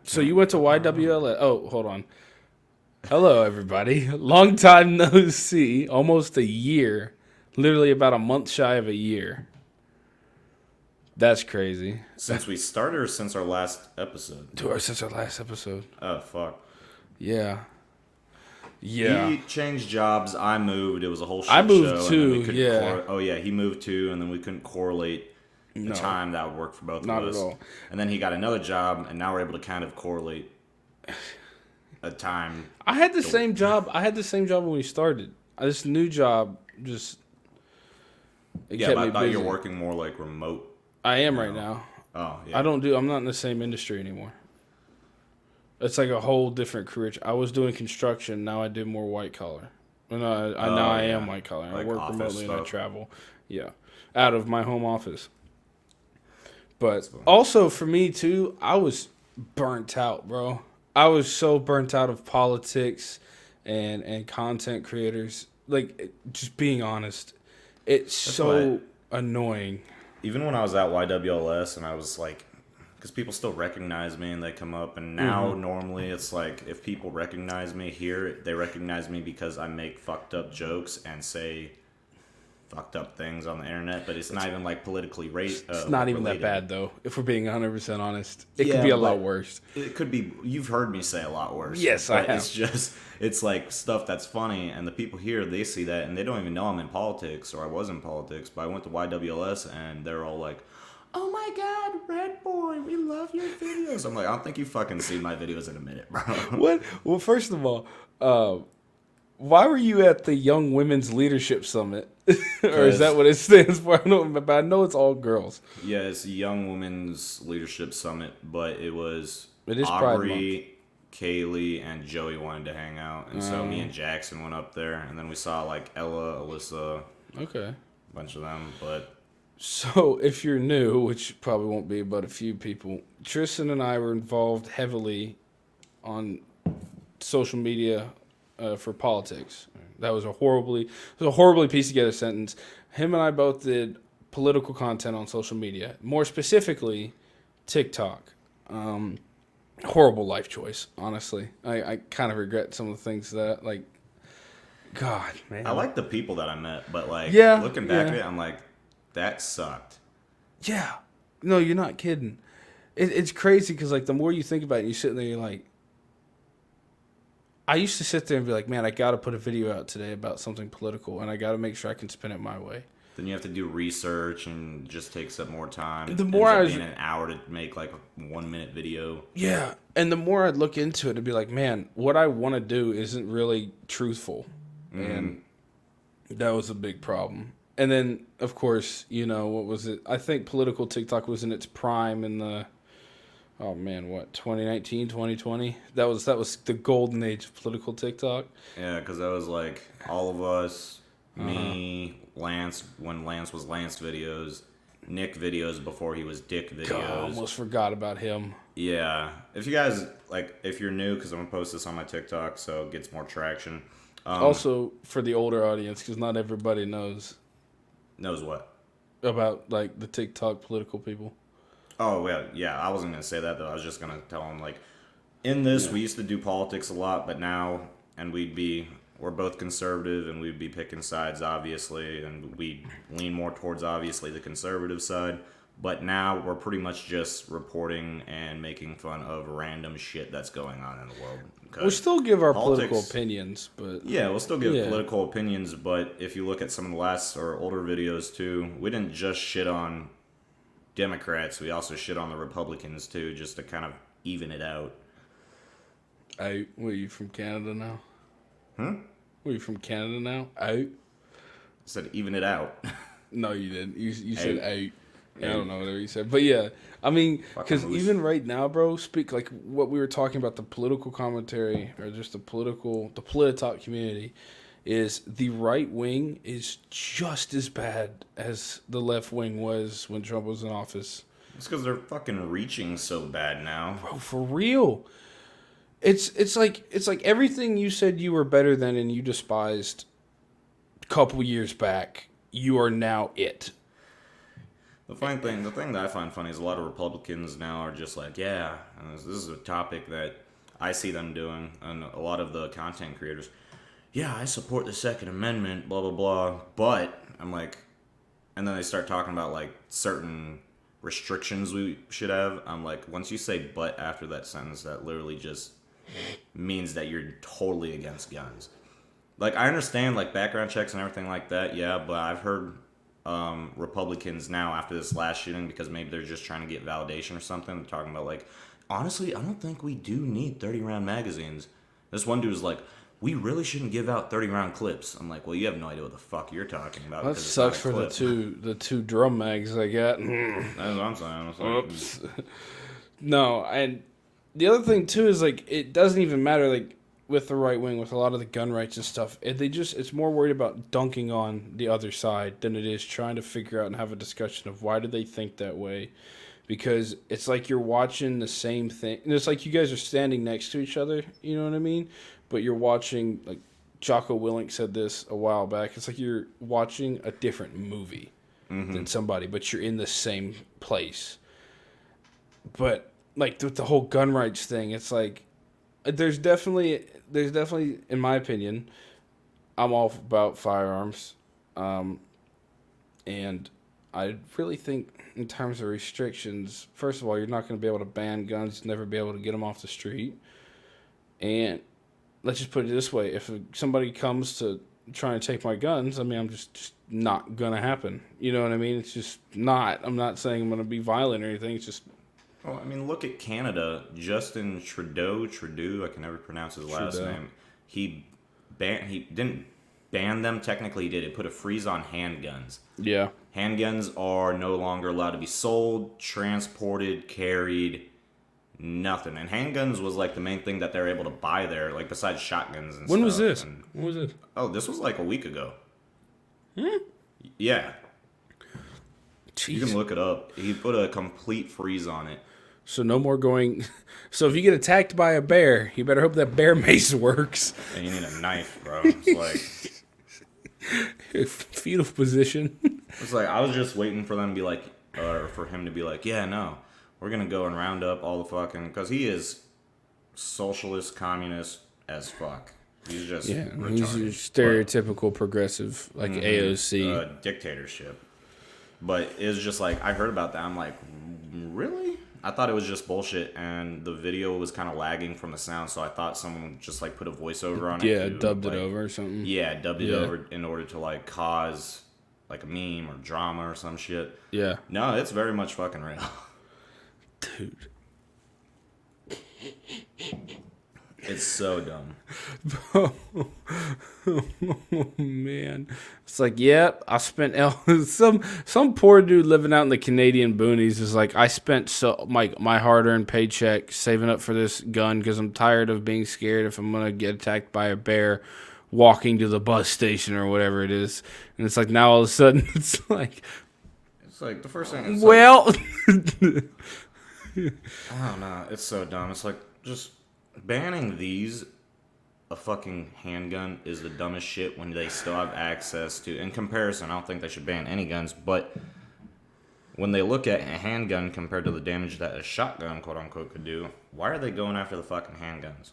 So you went to YWLS. Oh, hold on. Hello, everybody. Long time no see. Almost a year. Literally about a month shy of a year. That's crazy. Since we started or since our last episode? Since our last episode. Oh, fuck. Yeah. Yeah. He changed jobs. I moved. It was a whole shit I moved show. too, And then we couldn't yeah. oh, yeah. He moved too, and then we couldn't correlate the No, time that would work for both not of at us. all. And then he got another job, and now we're able to kind of correlate a time. I had the same job. I had the same job when we started. This new job just it Yeah, kept but me I thought busy. you're working more like remote. I am right now. Oh, yeah. I'm not in the same industry anymore. It's like a whole different career. I was doing construction. Now I do more white collar. And now I am white collar. I Like work office remotely and I stuff. travel. Yeah. Out of my home office. But fine. also for me too, I was burnt out, bro. I was so burnt out of politics and content creators. Like just being honest. It's so annoying. Even when I was at YWLS and I was like, because people still recognize me and they come up, and now normally it's like if people recognize me here, they recognize me because I make fucked up jokes and say fucked up things on the internet, but it's not even like politically It's not even related. that bad though, if we're being 100% honest. It could Yeah, be a lot but worse. It could be. You've heard me say a lot worse. Yes, I but have. It's just it's like stuff that's funny, and the people here they see that, and they don't even know I'm in politics or I was in politics. But I went to YWLS, and they're all like, "Oh my God, Red Boy, we love your videos." I'm like, I don't think you fucking seen my videos in a minute, bro. What? Well, first of all, why were you at the Young Women's Leadership Summit? Or is that what it stands for? I don't know, but I know it's all girls. Yeah, it's a Young Women's Leadership Summit, but it was It is Pride Aubrey, Kaylee, and Joey wanted to hang out, and so me and Jackson went up there, and then we saw like Ella, Alyssa, Okay. a bunch of them, but. So, if you're new, which probably won't be but a few people, Tristan and I were involved heavily on social media for politics. That was a horribly pieced together sentence. Him and I both did political content on social media, more specifically TikTok. Horrible life choice, honestly. I kind of regret some of the things that, like, God, man. I like the people that I met, but like Yeah, looking back at yeah. it, I'm like, that sucked. Yeah. No, you're not kidding. It's crazy because, like, the more you think about it, you're sitting there, you're like, I used to sit there and be like, man, I got to put a video out today about something political, and I got to make sure I can spin it my way. Then you have to do research and just takes up more time. The more Ends up I was- being an hour to make like a 1 minute video. Yeah. And the more I'd look into it, it'd be like, man, what I want to do isn't really truthful. And that was a big problem. And then, of course, what was it? I think political TikTok was in its prime in the, 2019, 2020? That was the golden age of political TikTok. Yeah, because that was like all of us, me, Lance, when Lance was Lance videos, Nick videos before he was Dick videos. God, I almost forgot about him. Yeah. If you guys, like, if you're new, because I'm going to post this on my TikTok so it gets more traction. Also, for the older audience, because not everybody knows Knows what? about, like, the TikTok political people. Oh, yeah. I wasn't going to say that, though. I was just going to tell him, like, in this, we used to do politics a lot, but now, and we're both conservative, and we'd be picking sides, obviously, and we lean more towards, obviously, the conservative side. But now we're pretty much just reporting and making fun of random shit that's going on in the world. We'll still give our Politics- political opinions, but Yeah, we'll still give Yeah. political opinions, but if you look at some of the last or older videos too, we didn't just shit on Democrats, we also shit on the Republicans too, just to kind of even it out. Were you from Canada now? Hmm? Were you from Canada now? Out? I said even it out. No, you didn't. You said Out. out. Yeah, I don't know whatever you said, but yeah, I mean, because Fucking moose. even right now, bro, speak like what we were talking about the political commentary or just the Politalk community is the right wing is just as bad as the left wing was when Trump was in office. It's because they're fucking reaching so bad now. Bro, for real. It's like everything you said you were better than and you despised a couple years back, you are now it. The thing that I find funny is a lot of Republicans now are just like, yeah, and this is a topic that I see them doing, and a lot of the content creators, yeah, I support the Second Amendment, blah, blah, blah, but I'm like, and then they start talking about like certain restrictions we should have. I'm like, once you say but after that sentence, that literally just means that you're totally against guns. Like, I understand like background checks and everything like that, yeah, but I've heard Republicans now after this last shooting, because maybe they're just trying to get validation or something, they're talking about like, honestly, I don't think we do need 30 round magazines. This one dude was like, we really shouldn't give out 30 round clips. I'm like, well, you have no idea what the fuck you're talking about. That sucks for the two drum mags I got. That's what I'm saying. It's like, Oops. No, and the other thing too is like it doesn't even matter like with the right wing with a lot of the gun rights and stuff. It's more worried about dunking on the other side than it is trying to figure out and have a discussion of why do they think that way. Because it's like you're watching the same thing. And it's like you guys are standing next to each other, you know what I mean? But you're watching, like Jocko Willink said this a while back, it's like you're watching a different movie than somebody, but you're in the same place. But, like, with the whole gun rights thing, it's like, there's definitely, in my opinion, I'm all about firearms. And I really think in terms of restrictions, first of all, you're not going to be able to ban guns, never be able to get them off the street. And let's just put it this way. If somebody comes to try and take my guns, I mean, I'm just not going to happen. You know what I mean? It's just not. I'm not saying I'm going to be violent or anything. It's just... Well, I mean, look at Canada. Justin Trudeau, I can never pronounce his last name. He didn't ban them. Technically, he did. It put a freeze on handguns. Yeah. Handguns are no longer allowed to be sold, transported, carried, nothing. And handguns was like the main thing that they were able to buy there, like besides shotguns and When stuff. was this? And, When was this? oh, this was like a week ago. Yeah. Jeez. You can look it up. He put a complete freeze on it. So no more going... So if you get attacked by a bear, you better hope that bear mace works. And you need a knife, bro. It's like... Fetal position. It's like, I was just waiting for them to be like, or for him to be like, yeah, no, we're going to go and round up all the fucking... Because he is socialist, communist as fuck. He's just retarded. He's your stereotypical progressive, like AOC. Dictatorship. But it's just like, I heard about that. I'm like, really? I thought it was just bullshit, and the video was kind of lagging from the sound, so I thought someone just like put a voiceover on it. Yeah, to, dubbed like, it over or something. Yeah, dubbed it over in order to like cause like a meme or drama or some shit. Yeah. No, it's very much fucking real. Dude. It's so dumb. Oh, man. It's like, yep, I spent some poor dude living out in the Canadian boonies is like, I spent my hard-earned paycheck saving up for this gun because I'm tired of being scared if I'm going to get attacked by a bear walking to the bus station or whatever it is. And it's like, now all of a sudden, it's like the first thing. It's well. like, I don't know. It's so dumb. It's like, just banning a fucking handgun is the dumbest shit when they still have access to... In comparison, I don't think they should ban any guns, but when they look at a handgun compared to the damage that a shotgun, quote-unquote, could do, why are they going after the fucking handguns?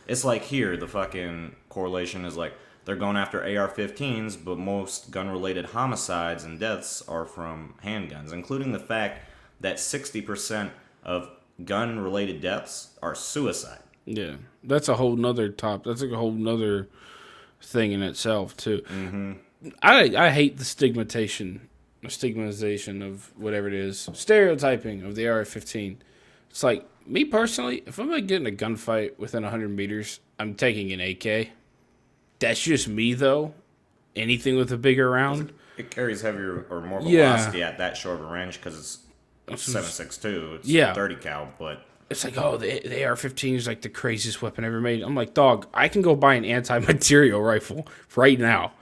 It's like here, the fucking correlation is like, they're going after AR-15s, but most gun-related homicides and deaths are from handguns, including the fact that 60% of gun-related deaths are suicide. Yeah, that's a whole nother That's like a whole nother thing in itself too. Mm-hmm. I hate the stigmatization of whatever it is, stereotyping of the AR-15. It's like me personally, if I'm gonna get in a gunfight within 100 meters, I'm taking an AK. That's just me though. Anything with a bigger round, it carries heavier or more velocity at that short of a range because it's 7.62. It's 30 cal, but. It's like, oh, the AR-15 is like the craziest weapon ever made. I'm like, dog, I can go buy an anti-material rifle right now.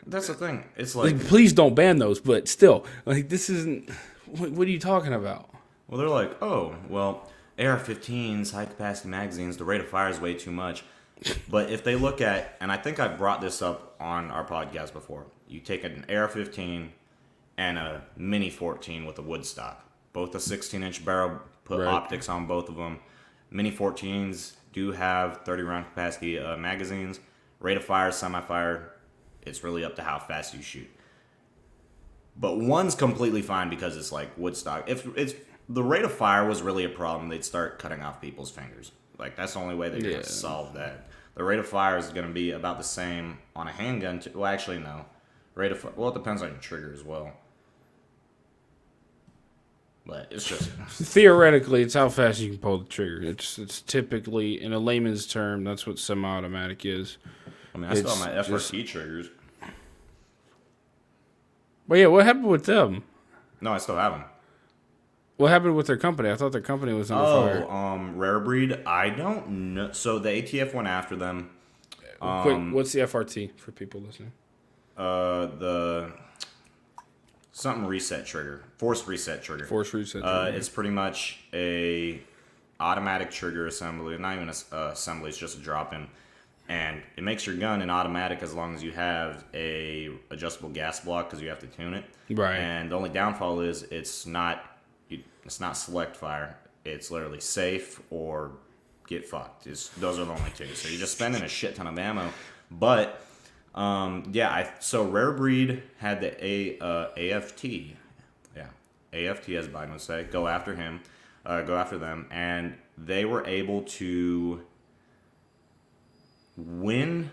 That's the thing. It's like please don't ban those, but still, like, this isn't... What are you talking about? Well, they're like, oh, well, AR-15s, high-capacity magazines, the rate of fire is way too much. But if they look at... And I think I brought this up on our podcast before. You take an AR-15, and a Mini 14 with a wood stock. Both a 16-inch barrel, put Right. optics on both of them. Mini 14s do have 30 round capacity magazines. Rate of fire, semi-fire, it's really up to how fast you shoot. But one's completely fine because it's like wood stock. If it's the rate of fire was really a problem, they'd start cutting off people's fingers. Like that's the only way they're gonna solve that. The rate of fire is gonna be about the same on a handgun. Well, actually no. Well, it depends on your trigger as well. But it's just Theoretically, it's how fast you can pull the trigger. It's typically, in a layman's term, that's what semi-automatic is. I mean, I still have my It's FRT triggers. But yeah, what happened with them? No, I still have them. What happened with their company? I thought their company was under fire. Rare Breed. I don't know. So the ATF went after them. Quick, what's the FRT for people listening? The something reset trigger, force reset trigger. Force reset trigger. It's pretty much a automatic trigger assembly. Not even a assembly. It's just a drop in, and it makes your gun an automatic as long as you have a adjustable gas block because you have to tune it. Right. And the only downfall is it's not select fire. It's literally safe or get fucked. Those are the only two. So you're just spending a shit ton of ammo. But so Rare Breed had the AFT. Yeah, AFT, as Biden would say. Go after him. Go after them. And they were able to win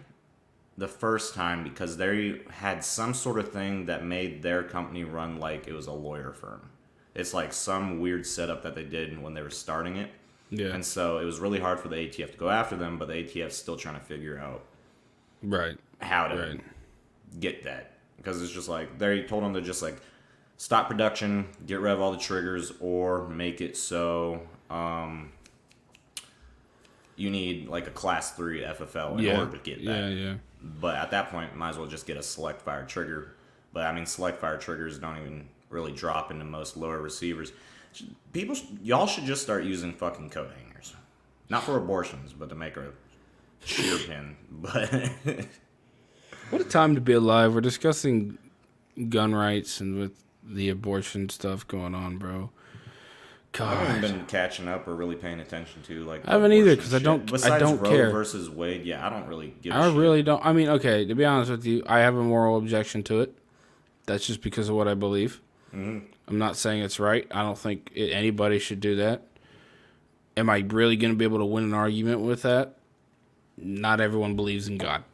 the first time because they had some sort of thing that made their company run like it was a lawyer firm. It's like some weird setup that they did when they were starting it. Yeah. And so it was really hard for the ATF to go after them, but the ATF's still trying to figure out how to get that. Because it's just like, they told them to just like stop production, get rid of all the triggers, or make it so you need like a class 3 FFL in order to get that. Yeah. But at that point, might as well just get a select fire trigger. But I mean, select fire triggers don't even really drop into most lower receivers. Y'all should just start using fucking coat hangers. Not for abortions, but to make a shear pin. But What a time to be alive. We're discussing gun rights and with the abortion stuff going on, bro. I haven't God. been catching up or really paying attention to like. I haven't either, abortion 'cause I shit. don't- I Besides don't Roe care. versus Wade, yeah, I don't really give. I a shit. really don't. I mean, okay, to be honest with you, I have a moral objection to it. That's just because of what I believe. Mm-hmm. I'm not saying it's right. I don't think anybody should do that. Am I really going to be able to win an argument with that? Not everyone believes in God.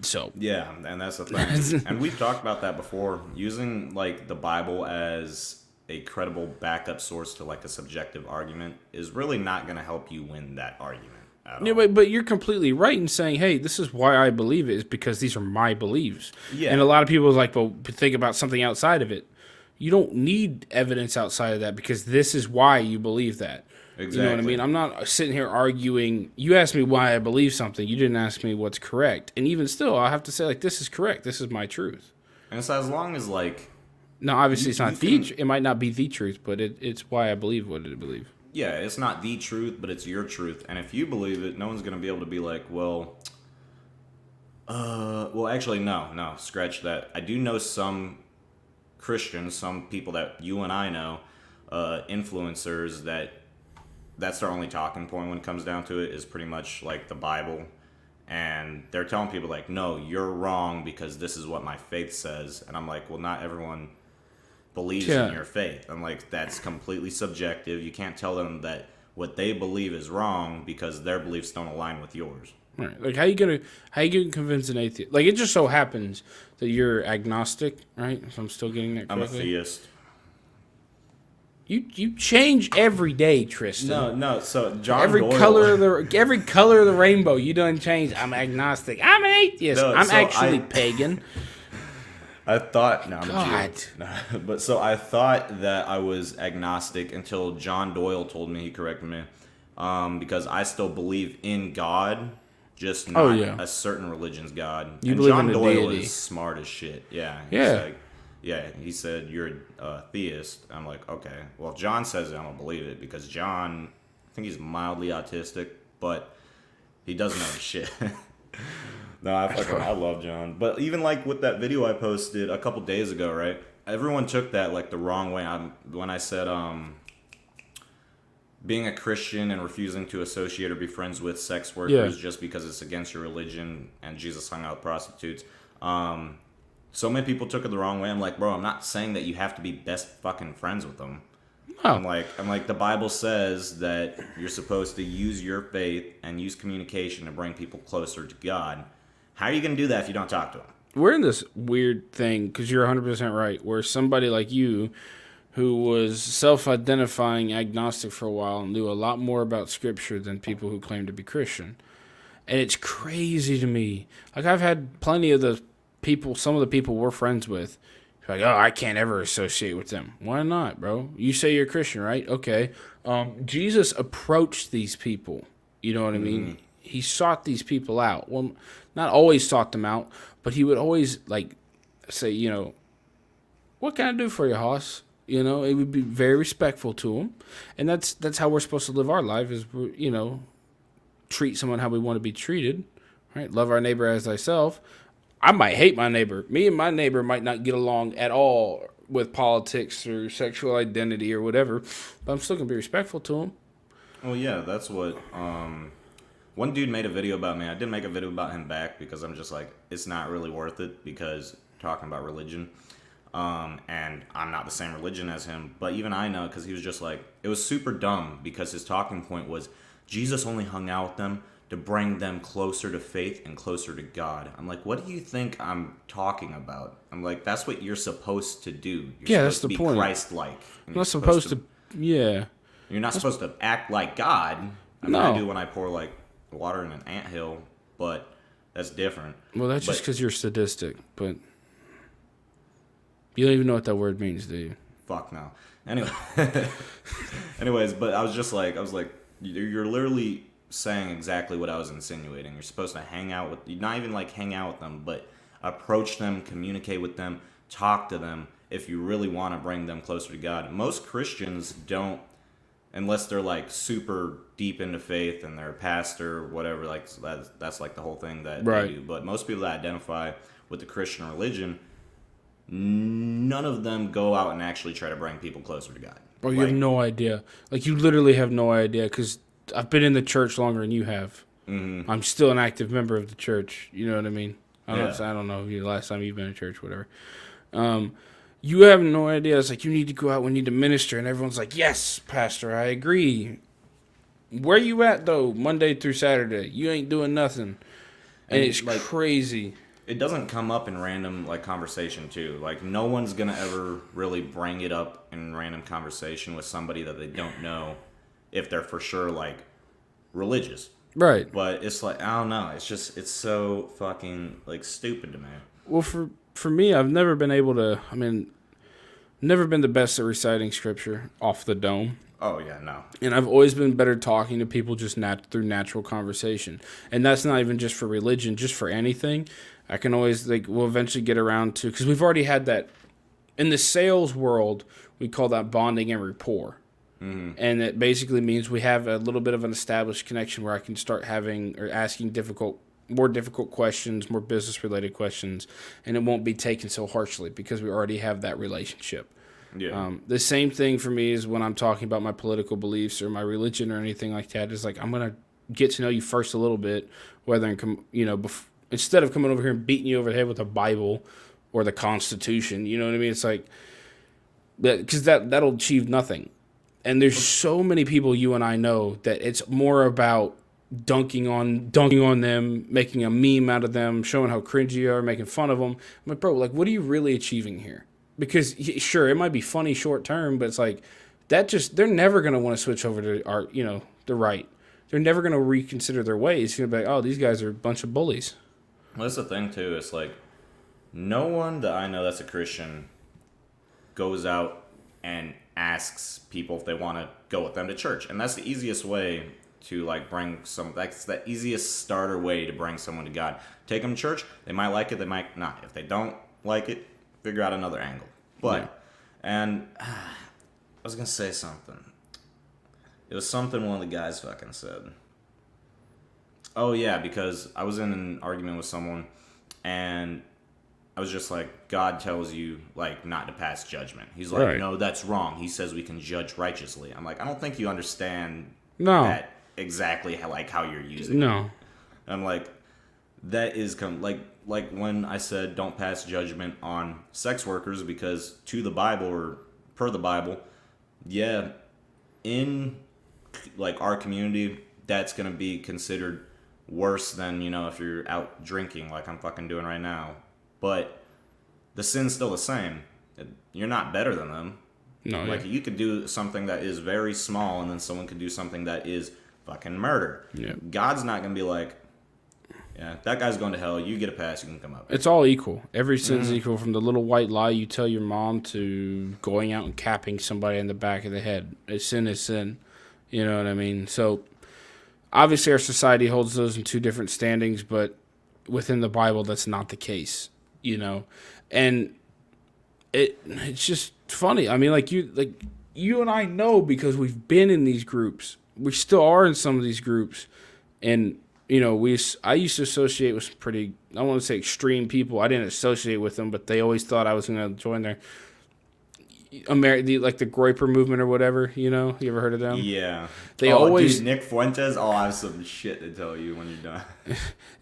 So, Yeah, and that's the thing. And we've talked about that before. Using like the Bible as a credible backup source to like a subjective argument is really not going to help you win that argument at all. yeah, but you're completely right in saying, hey, this is why I believe it, is because these are my beliefs. Yeah. And a lot of people are like, well, think about something outside of it. You don't need evidence outside of that because this is why you believe that. Exactly. You know what I mean? I'm not sitting here arguing. You asked me why I believe something. You didn't ask me what's correct. And even still, I have to say, like, this is correct. This is my truth. And so as long as like, Now, obviously, it's not you it might not be the truth, but it's why I believe what I believe. yeah, it's not the truth, but it's your truth. And if you believe it, no one's going to be able to be like, well, actually, no, scratch that. I do know some Christians, some people that you and I know, influencers that's their only talking point when it comes down to it is pretty much like the Bible. And they're telling people like, no, you're wrong because this is what my faith says. And I'm like, well, not everyone believes in your faith. I'm like, that's completely subjective. You can't tell them that what they believe is wrong because their beliefs don't align with yours. Right. Like, how you gonna convince an atheist? Like, it just so happens that you're agnostic, right? If I'm still getting that I'm a correctly. theist. You change every day, Tristan. No. So John Every Doyle, color of the rainbow, you done change. I'm agnostic. I'm an atheist. No, I'm so actually pagan. I thought I'm God. a Jew. No, but so I thought that I was agnostic until John Doyle told me, he corrected me, because I still believe in God, just not a certain religion's God. You and believe John in a Doyle deity. is smart as shit. Yeah. Yeah. He said you're a theist. I'm like, okay. Well, if John says it, I don't believe it because John, I think he's mildly autistic, but he doesn't know his shit. No, I love John. But even like with that video I posted a couple days ago, right? everyone took that like the wrong way. When I said being a Christian and refusing to associate or be friends with sex workers just because it's against your religion and Jesus hung out with prostitutes. So many people took it the wrong way. I'm like, bro, I'm not saying that you have to be best fucking friends with them. No. I'm like, the Bible says that you're supposed to use your faith and use communication to bring people closer to God. How are you going to do that if you don't talk to them? We're in this weird thing, because you're 100% right, where somebody like you, who was self-identifying agnostic for a while, knew a lot more about Scripture than people who claim to be Christian. And it's crazy to me. Like, I've had plenty of the people, some of the people we're friends with, like, oh, I can't ever associate with them. Why not, bro? You say you're a Christian, right? Okay. Jesus approached these people. You know what I mean? He sought these people out. Well, not always sought them out, but he would always, like, say, you know, what can I do for you, Hoss? You know, it would be very respectful to him. And that's how we're supposed to live our life, is, you know, treat someone how we want to be treated, right? Love our neighbor as thyself. I might hate my neighbor. Me and my neighbor might not get along at all with politics or sexual identity or whatever, but I'm still going to be respectful to him. Well, yeah, that's what... one dude made a video about me. I did make a video about him back because I'm just like, it's not really worth it because talking about religion. And I'm not the same religion as him. But even I know, because he was just like, it was super dumb because his talking point was Jesus only hung out with them to bring them closer to faith and closer to God. I'm like, what do you think I'm talking about? I'm like, that's what you're supposed to do. You're that's supposed the to be point. Christ-like. I'm not supposed to, yeah. You're not supposed to act like God. I mean, No. I do when I pour like water in an anthill, but that's different. Well, that's just because you're sadistic, but you don't even know what that word means, do you? Fuck no. Anyway, anyways, but I was like, you're literally saying exactly what I was insinuating. You're supposed to hang out with, not even like hang out with them, but approach them, communicate with them, talk to them if you really want to bring them closer to God. Most Christians don't, unless they're like super deep into faith and they're a pastor or whatever, like that's like the whole thing that they do. But most people that identify with the Christian religion, none of them go out and actually try to bring people closer to God. Bro, you have no idea. Like, you literally have no idea, because I've been in the church longer than you have. Mm-hmm. I'm still an active member of the church. You know what I mean? I don't know the last time you've been in church, whatever. You have no idea. It's like, you need to go out, we need to minister. And everyone's like, yes, pastor, I agree. Where you at, though, Monday through Saturday? You ain't doing nothing. And it's like, crazy. It doesn't come up in random, like, conversation, too. Like, no one's going to ever really bring it up in random conversation with somebody that they don't know if they're for sure, like, religious. Right. But it's like, I don't know. It's just, it's so fucking, like, stupid to me. Well, for me, I've never been able to, never been the best at reciting scripture off the dome. Oh, yeah, no. And I've always been better talking to people just through natural conversation. And that's not even just for religion, just for anything. I can always, like, we'll eventually get around to, because we've already had that, in the sales world, we call that bonding and rapport. Mm-hmm. And it basically means we have a little bit of an established connection where I can start having or asking more difficult questions, more business-related questions, and it won't be taken so harshly because we already have that relationship. Yeah. The same thing for me is when I'm talking about my political beliefs or my religion or anything like that. Is like, I'm gonna get to know you first a little bit, whether instead of coming over here and beating you over the head with a Bible or the Constitution. You know what I mean? It's like, because that'll achieve nothing. And there's so many people you and I know that it's more about dunking on them, making a meme out of them, showing how cringy you are, making fun of them. I'm like, bro, like, what are you really achieving here? Because sure, it might be funny short term, but it's like they're never gonna want to switch over to the right. They're never gonna reconsider their ways. You're gonna be like, oh, these guys are a bunch of bullies. Well, that's the thing too. It's like no one that I know that's a Christian goes out and asks people if they want to go with them to church, and that's the easiest way to like bring some. That's the easiest starter way to bring someone to God. Take them to church. They might like it. They might not. If they don't like it, figure out another angle. But and I was gonna say something. It was something one of the guys fucking said. Oh yeah, because I was in an argument with someone, and I was just like, God tells you like not to pass judgment. He's like, Right. no, that's wrong. He says we can judge righteously. I'm like, I don't think you understand No. that exactly how you're using it. No. I'm like, that is like when I said don't pass judgment on sex workers because to the Bible or per the Bible, yeah, in like our community, that's gonna be considered worse than, you know, if you're out drinking like I'm fucking doing right now. But the sin's still the same. You're not better than them. No. Like Yeah. you could do something that is very small, and then someone could do something that is fucking murder. Yeah. God's not gonna be like, yeah, that guy's going to hell. You get a pass. You can come up. It's all equal. Every sin's equal, from the little white lie you tell your mom to going out and capping somebody in the back of the head. A sin is sin. You know what I mean? So obviously our society holds those in two different standings, but within the Bible that's not the case, you know. And it's just funny. I mean, like you and I know because we've been in these groups. We still are in some of these groups, and you know, I used to associate with some pretty, I don't want to say extreme people. I didn't associate with them, but they always thought I was going to join their like the Groyper movement or whatever. You know, you ever heard of them? Yeah. They always dude, Nick Fuentes. Oh, I have some shit to tell you when you're done.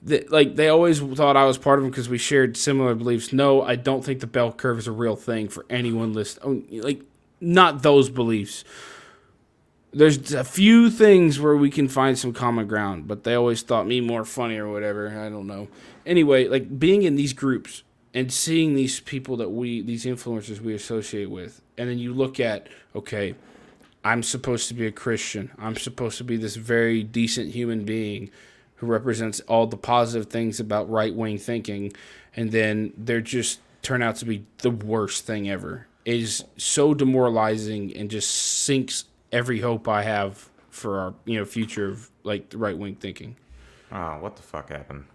they always thought I was part of them because we shared similar beliefs. No, I don't think the bell curve is a real thing for anyone listening. Like, not those beliefs. There's a few things where we can find some common ground, but they always thought me more funny or whatever. I don't know. Anyway, like being in these groups and seeing these people these influencers we associate with, and then you look at, okay, I'm supposed to be a Christian. I'm supposed to be this very decent human being who represents all the positive things about right-wing thinking, and then they're just turn out to be the worst thing ever. It is so demoralizing and just sinks every hope I have for our, you know, future of like the right wing thinking. Oh, what the fuck happened?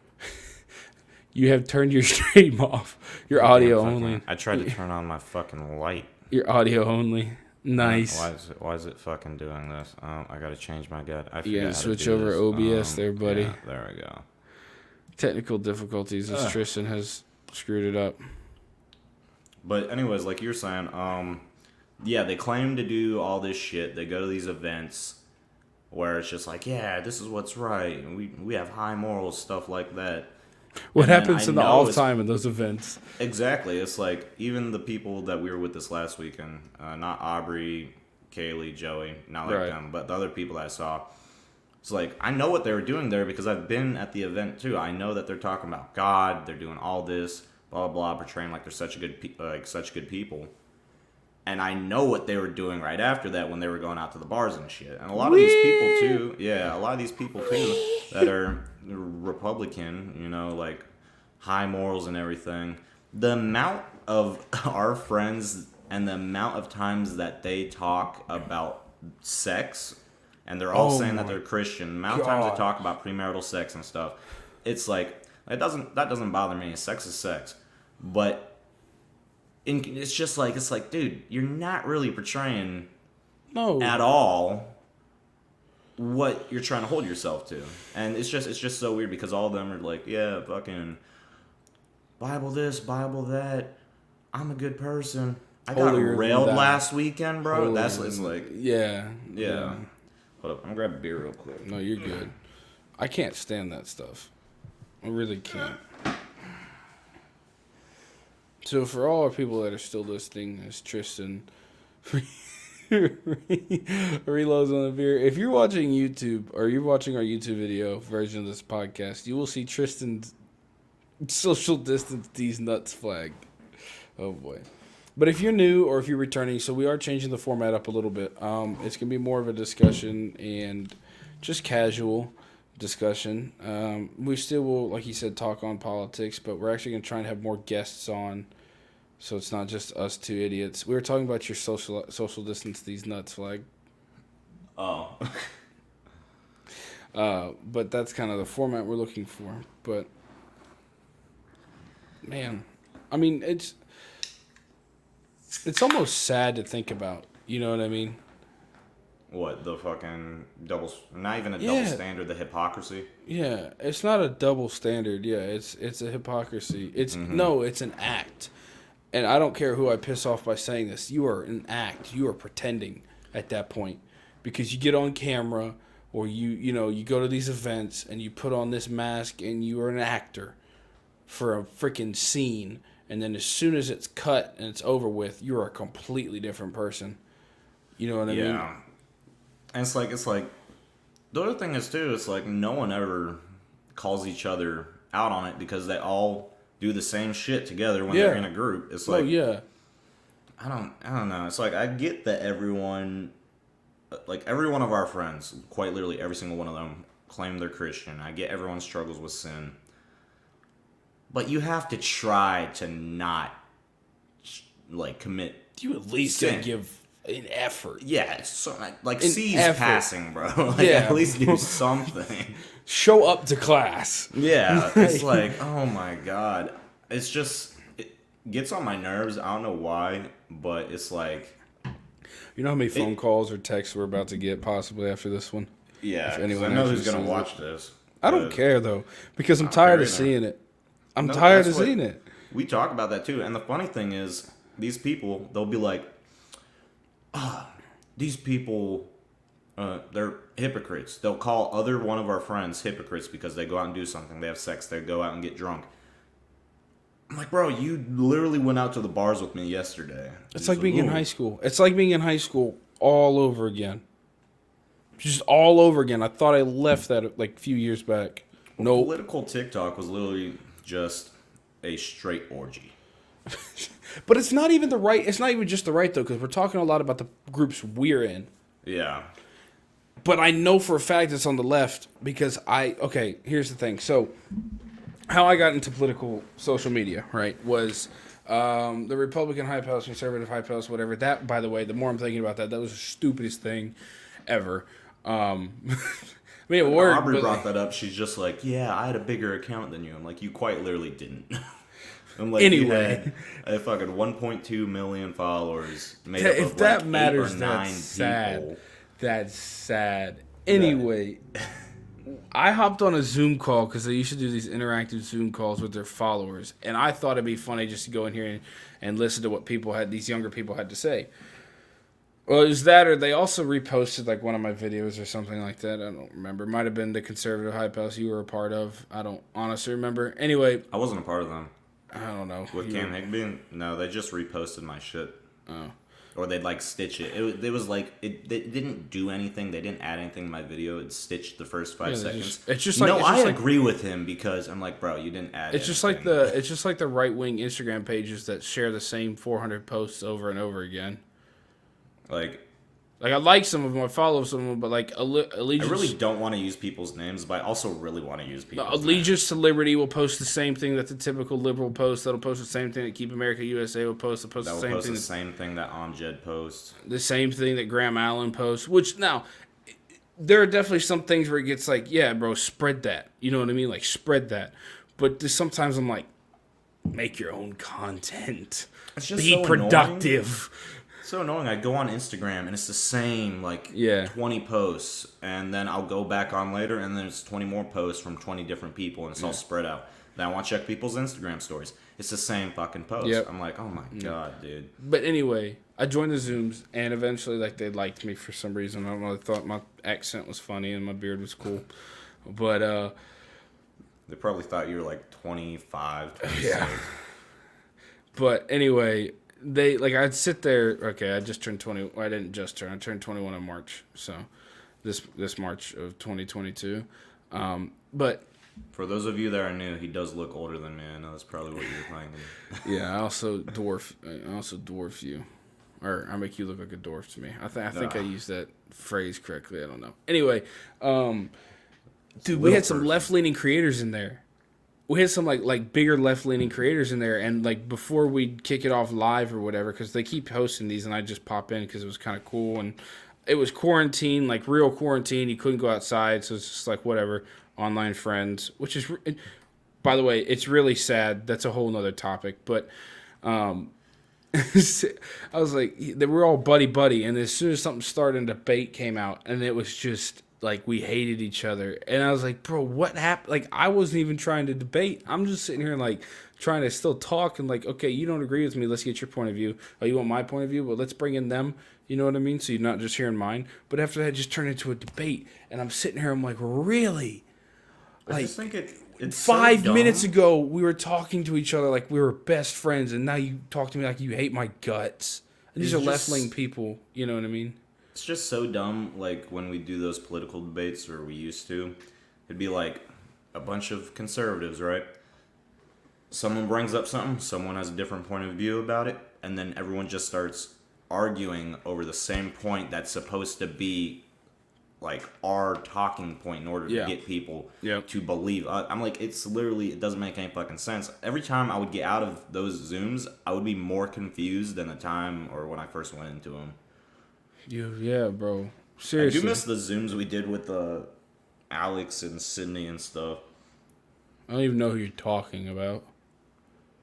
You have turned your stream off. Your audio only. I tried to turn on my fucking light. Your audio only. Nice. Why is it fucking doing this? I gotta change my gut. I You gotta forgot how to switch do over this. OBS there, buddy. Yeah, there we go. Technical difficulties as Tristan has screwed it up. But anyways, like you're saying, yeah, they claim to do all this shit. They go to these events where it's just like, yeah, this is what's right, and we have high morals, stuff like that. What And then happens I in the know off time in those events? Exactly. It's like even the people that we were with this last weekend, not Aubrey, Kaylee, Joey, not like Right. them, but the other people that I saw. It's like I know what they were doing there because I've been at the event too. I know that they're talking about God. They're doing all this, blah blah, blah, portraying like they're such a good such good people. And I know what they were doing right after that when they were going out to the bars and shit. And a lot of these people too, yeah, a lot of these people too that are Republican, you know, like high morals and everything. The amount of our friends and the amount of times that they talk about sex, and they're all saying that they're Christian. The amount of times they talk about premarital sex and stuff, it's like that doesn't bother me. Sex is sex, but. It's just like, it's like, dude, you're not really portraying at all what you're trying to hold yourself to. And it's just so weird because all of them are like, yeah, fucking Bible this, Bible that. I'm a good person. I got Holier than railed thou. last weekend, bro. It's like, Yeah. yeah. Hold up, I'm gonna grab a beer real quick. No, you're good. I can't stand that stuff. I really can't. So for all our people that are still listening, as Tristan reloads on the beer, if you're watching YouTube or you're watching our YouTube video version of this podcast, you will see Tristan's social distance these nuts flag. Oh boy. But if you're new or if you're returning, so we are changing the format up a little bit. It's gonna be more of a discussion and just casual discussion. We still will, like you said, talk on politics, but we're actually gonna try and have more guests on. So it's not just us two idiots. We were talking about your social distance these nuts flag. Oh. But that's kind of the format we're looking for. But man, I mean, it's almost sad to think about. You know what I mean? what the fucking not even a Yeah. double standard, the hypocrisy. Yeah, it's not a double standard. Yeah, it's a hypocrisy. It's no, it's an act. And I don't care who I piss off by saying this. You are an act. You are pretending at that point, because you get on camera, or you go to these events and you put on this mask and you are an actor for a freaking scene, and then as soon as it's cut and it's over with, you're a completely different person. You know what I mean? Yeah. And it's like the other thing is too, it's like no one ever calls each other out on it because they all do the same shit together when they're in a group. It's like, oh yeah. I don't know. It's like I get that everyone, like every one of our friends, quite literally every single one of them claim they're Christian. I get everyone struggles with sin. But you have to try to not like commit. You at least sin. gotta give an effort. Yeah, it's so, like An C's effort. passing, bro. Like Yeah. at least do something. Show up to class. Yeah, it's like, oh my god. It's just, it gets on my nerves. I don't know why, but it's like, You know how many phone calls or texts we're about to get possibly after this one? yeah, If 'cause anyone I know actually who's gonna sees watch this. I don't but care though, because I'm I don't tired care of either. seeing it. I'm No, tired of that's what- seeing it. We talk about that too, and the funny thing is, these people, they'll be like, these people, they're hypocrites. They'll call other one of our friends hypocrites because they go out and do something. They have sex. They go out and get drunk. I'm like, bro, you literally went out to the bars with me yesterday. It's He's like being in "Ooh." high school. It's like being in high school all over again. Just all over again. I thought I left that like a few years back. No, Political TikTok was literally just a straight orgy. but it's not even the right. It's not even just the right though, because we're talking a lot about the groups we're in. Yeah. But I know for a fact it's on the left because okay, here's the thing. So, how I got into political social media, right, was the Republican hype house, conservative hype house, whatever. That, by the way, the more I'm thinking about that, that was the stupidest thing ever. I mean, it worked. Aubrey but, brought that up. She's just like, yeah, I had a bigger account than you. I'm like, you quite literally didn't. I'm like, Anyway. you had a fucking 1.2 million followers made If up of that like matters, 8 or 9 that's sad. people. That's sad. Anyway, I hopped on a Zoom call because they used to do these interactive Zoom calls with their followers, and I thought it'd be funny just to go in here and listen to what these younger people had to say. Well, it was that, or they also reposted like one of my videos or something like that. I don't remember. It might have been the conservative hype house you were a part of. I don't honestly remember. Anyway, I wasn't a part of them. I don't know. With Cam Higby? No, they just reposted my shit. Oh. Or they'd like stitch it. It was like, it didn't do anything. They didn't add anything to my video. It stitched the first 5 Yeah, they seconds. it's just like no, it's just I like, agree with him because I'm like, bro, you didn't add it's just anything. like the right wing Instagram pages that share the same 400 posts over and over again. Like, Like I like some of them, I follow some of them, but like I allegiance. really don't want to use people's names, but I also really want to use people's names. Allegiance to Liberty will post the same thing that the typical liberal posts. That'll post the same thing that Keep America USA will post. They'll post That the will same post thing. the same thing that Amjad posts. The same thing that Graham Allen posts. Which now, there are definitely some things where it gets like, yeah, bro, spread that. You know what I mean? Like spread that. But sometimes I'm like, make your own content. It's just Be so productive. So annoying. I go on Instagram and it's the same, like, Yeah. 20 posts, and then I'll go back on later, and then it's 20 more posts from 20 different people, and it's all spread out. Then I want to check people's Instagram stories. It's the same fucking post. Yep. I'm like, oh my god, dude. But anyway, I joined the Zooms, and eventually, like, they liked me for some reason. I don't know. They thought my accent was funny and my beard was cool. But, They probably thought you were like 25, 26. yeah. But anyway, I'd sit there. Okay, I just turned 20. Well, I didn't just turn. I turned 21 in March. So, this March of 2022. But For those of you that are new, he does look older than me. I know that's probably what you're thinking. yeah, I also dwarf you, or I make you look like a dwarf to me. I think I used that phrase correctly. I don't know. Anyway, dude, we had some left-leaning creators in there. We had some like bigger left-leaning creators in there, and like before we kick it off live or whatever, because they keep hosting these, and I just pop in because it was kind of cool, and it was quarantine, like real quarantine. You couldn't go outside, so it's just like whatever, online friends, which is, by the way, it's really sad. That's a whole nother topic, but I was like, they were all buddy, and as soon as something started, a debate came out, and it was just like we hated each other, and I was like, bro, what happened? Like, I wasn't even trying to debate. I'm just sitting here like trying to still talk and like, okay, you don't agree with me, let's get your point of view. Oh, you want my point of view? Well, let's bring in them. You know what I mean? So you're not just hearing mine. But after that, it just turned into a debate, and I'm sitting here, I'm like, really? I Like, just think it's so 5 minutes dumb. ago, we were talking to each other like we were best friends, and now you talk to me like you hate my guts. And these It's are just- left-wing people. You know what I mean? It's just so dumb. Like when we do those political debates, or we used to, it'd be like a bunch of conservatives, right? Someone brings up something, someone has a different point of view about it, and then everyone just starts arguing over the same point that's supposed to be like our talking point in order Yeah. to get people Yep. to believe. I'm like, it's literally, it doesn't make any fucking sense. Every time I would get out of those Zooms, I would be more confused than the time or when I first went into them. Yeah, bro. I Seriously. do miss the Zooms we did with Alex and Sydney and stuff. I don't even know who you're talking about.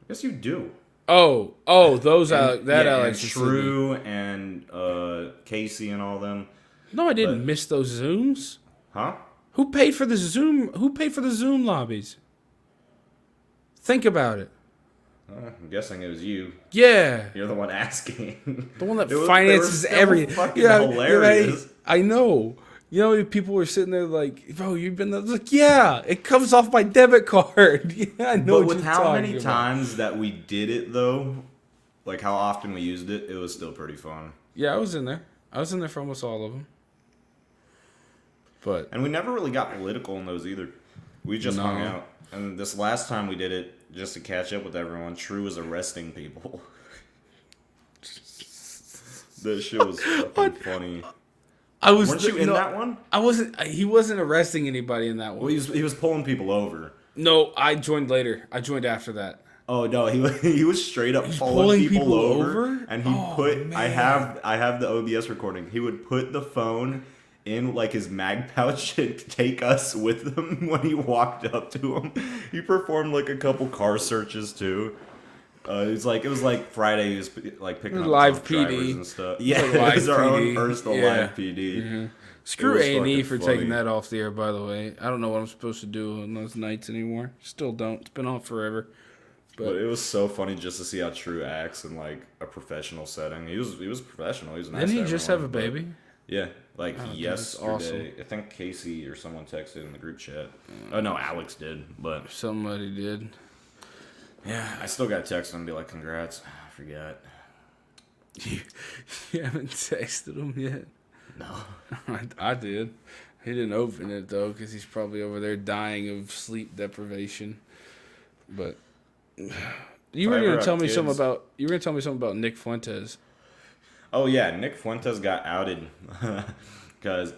I guess you do. Oh, those And- that yeah, Alex and and True and Casey and all them. Sydney. No, I didn't but- miss those Zooms. Huh? Who paid for the Zoom? Who paid for the Zoom lobbies? Think about it. I'm guessing it was you. Yeah, You're the one asking. the one that They were finances so everything. fucking Yeah, hilarious. I know. You know, people were sitting there like, bro, you've been there. Like, yeah, it comes off my debit card. Yeah, I know. But what with you're how talking many about. times that we did it, though, like how often we used it, it was still pretty fun. Yeah, I was in there. I was in there for almost all of them. But And we never really got political in those either. We just hung No. out. And this last time we did it, just to catch up with everyone, True was arresting people. That shit was fucking funny. I was. Weren't you in that one? I wasn't. He wasn't arresting anybody in that one. Well, he was pulling people over. No, I joined later. I joined after that. Oh no, he was straight up pulling pulling people, people over, over? and he Oh, put I man. have the OBS recording. He would put the phone in like his mag pouch and take us with him when he walked up to him. He performed like a couple car searches too. It was like Friday. He was like picking up Live drunk PD. drivers and stuff. Yeah, Like it was live our PD. own personal Yeah. live PD. Screw It was A&E for fucking taking funny. that off the air. By the way, I don't know what I'm supposed to do on those nights anymore. Still don't. It's been off forever. But it was so funny just to see how True acts in like a professional setting. He was professional. He was nice. Didn't he to just have a everyone, but- baby? Yeah, like dude, that's yesterday. awesome. I think Casey or someone texted in the group chat. Oh no, Alex did. But Somebody did. yeah, I still got to text him and be like, "Congrats." I forgot. You haven't texted him yet. No. I did. He didn't open it though, because he's probably over there dying of sleep deprivation. But you were If I ever gonna have tell me something kids- about Nick Fuentes. Oh yeah, Nick Fuentes got outed because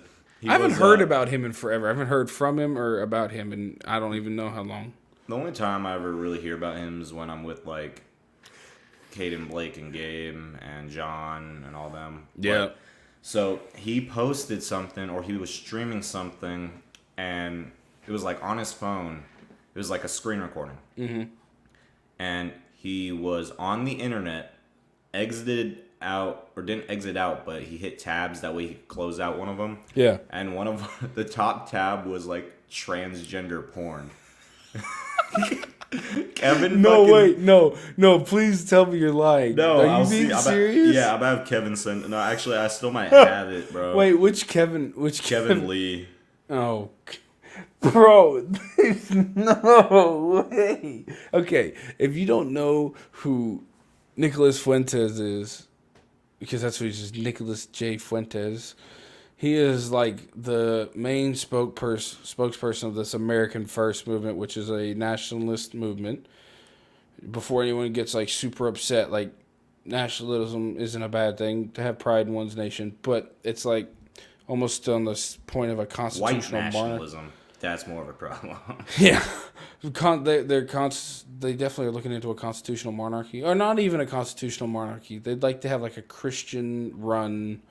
I haven't heard about him in forever. I haven't heard from him or about him, and I don't even know how long. The only time I ever really hear about him is when I'm with like Caden, Blake, and Gabe, and John, and all them. Yeah. But- so he posted something, or he was streaming something, and it was like on his phone. It was like a screen recording. Mm-hmm. And he was on the internet, exited out, or didn't exit out, but he hit tabs. That way he could close out one of them. Yeah. And one of the top tab was like transgender porn. Kevin. No, fucking- wait, no. Please tell me you're lying. No, are you I'll being see. serious? Yeah, I'm gonna have Kevin send. No, actually, I still might have it, bro. Wait, which Kevin? Which Kevin Lee. Oh, bro, there's no way. Okay, if you don't know who Nicholas Fuentes is, because that's what he's just Nicholas J. Fuentes. He is like the main spokesperson of this American First movement, which is a nationalist movement. Before anyone gets like super upset, like nationalism isn't a bad thing to have pride in one's nation, but it's like almost on the point of a White constitutional monarchy. nationalism. That's more of a problem. Yeah, they definitely are looking into a constitutional monarchy, or not even a constitutional monarchy. They'd like to have like a Christian-run,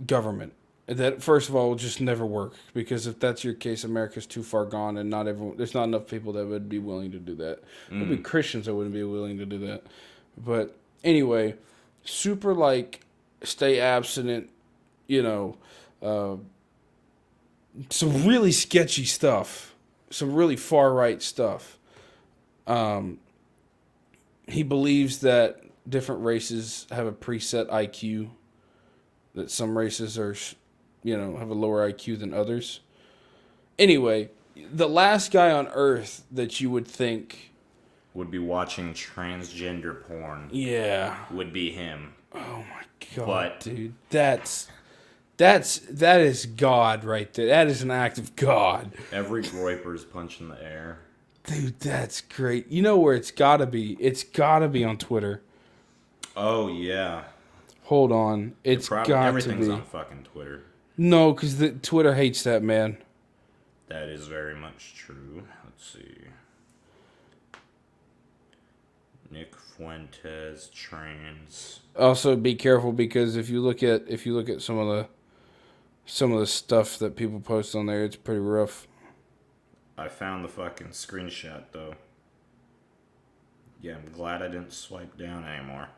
government. That, first of all, will just never work, because if that's your case, America's too far gone, and not everyone. There's not enough people that would be willing to do that. There'd be Christians that wouldn't be willing to do that. But anyway, super like stay abstinent. You know, some really sketchy stuff, some really far right stuff. He believes that different races have a preset IQ. That some races are, have a lower IQ than others. Anyway, the last guy on Earth that you would think would be watching transgender porn. Yeah. Would be him. Oh my god, dude. That is God right there. That is an act of God. Every groiper's punching the air. Dude, that's great. You know where it's gotta be? It's gotta be on Twitter. Oh yeah. Hold on. It's got to be. Everything's on fucking Twitter. No, because Twitter hates that man. That is very much true. Let's see. Nick Fuentes trans. Also, be careful, because if you look at some of the stuff that people post on there, it's pretty rough. I found the fucking screenshot though. Yeah, I'm glad I didn't swipe down anymore.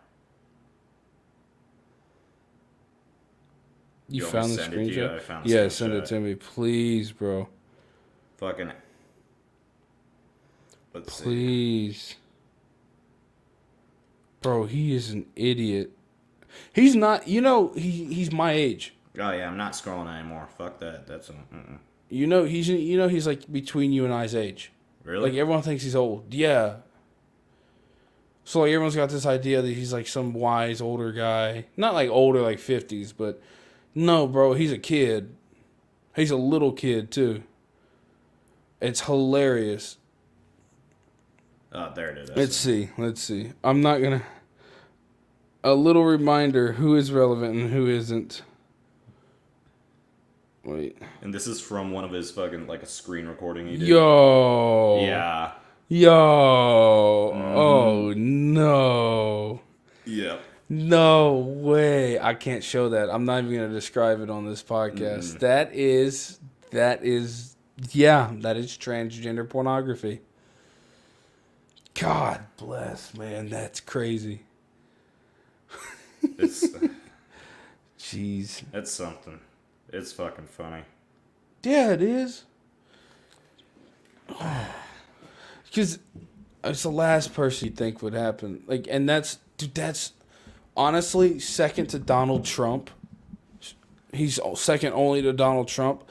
You found the screenshot? I found the screenshot. Send it to me, please, bro. Fucking. Let's please. See. Bro, he is an idiot. He's not, he's my age. Oh yeah, I'm not scrolling anymore. Fuck that. That's a. He's like between you and I's age. Really? Like everyone thinks he's old. Yeah. So like everyone's got this idea that he's like some wise older guy. Not like older like 50s, but no, bro, he's a kid. He's a little kid too. It's hilarious. Oh, there it is. Let's see. I'm not gonna. A little reminder: who is relevant and who isn't. Wait. And this is from one of his fucking like a screen recording he did. Yo. Yeah. Yo. Oh no. Yeah. No way. I can't show that. I'm not even gonna describe it on this podcast. That is transgender pornography. God bless, man. That's crazy. It's jeez. It's something. It's fucking funny. Yeah, it is. Because it's the last person you'd think would happen. Like, and that's honestly second to Donald Trump. He's second only to Donald Trump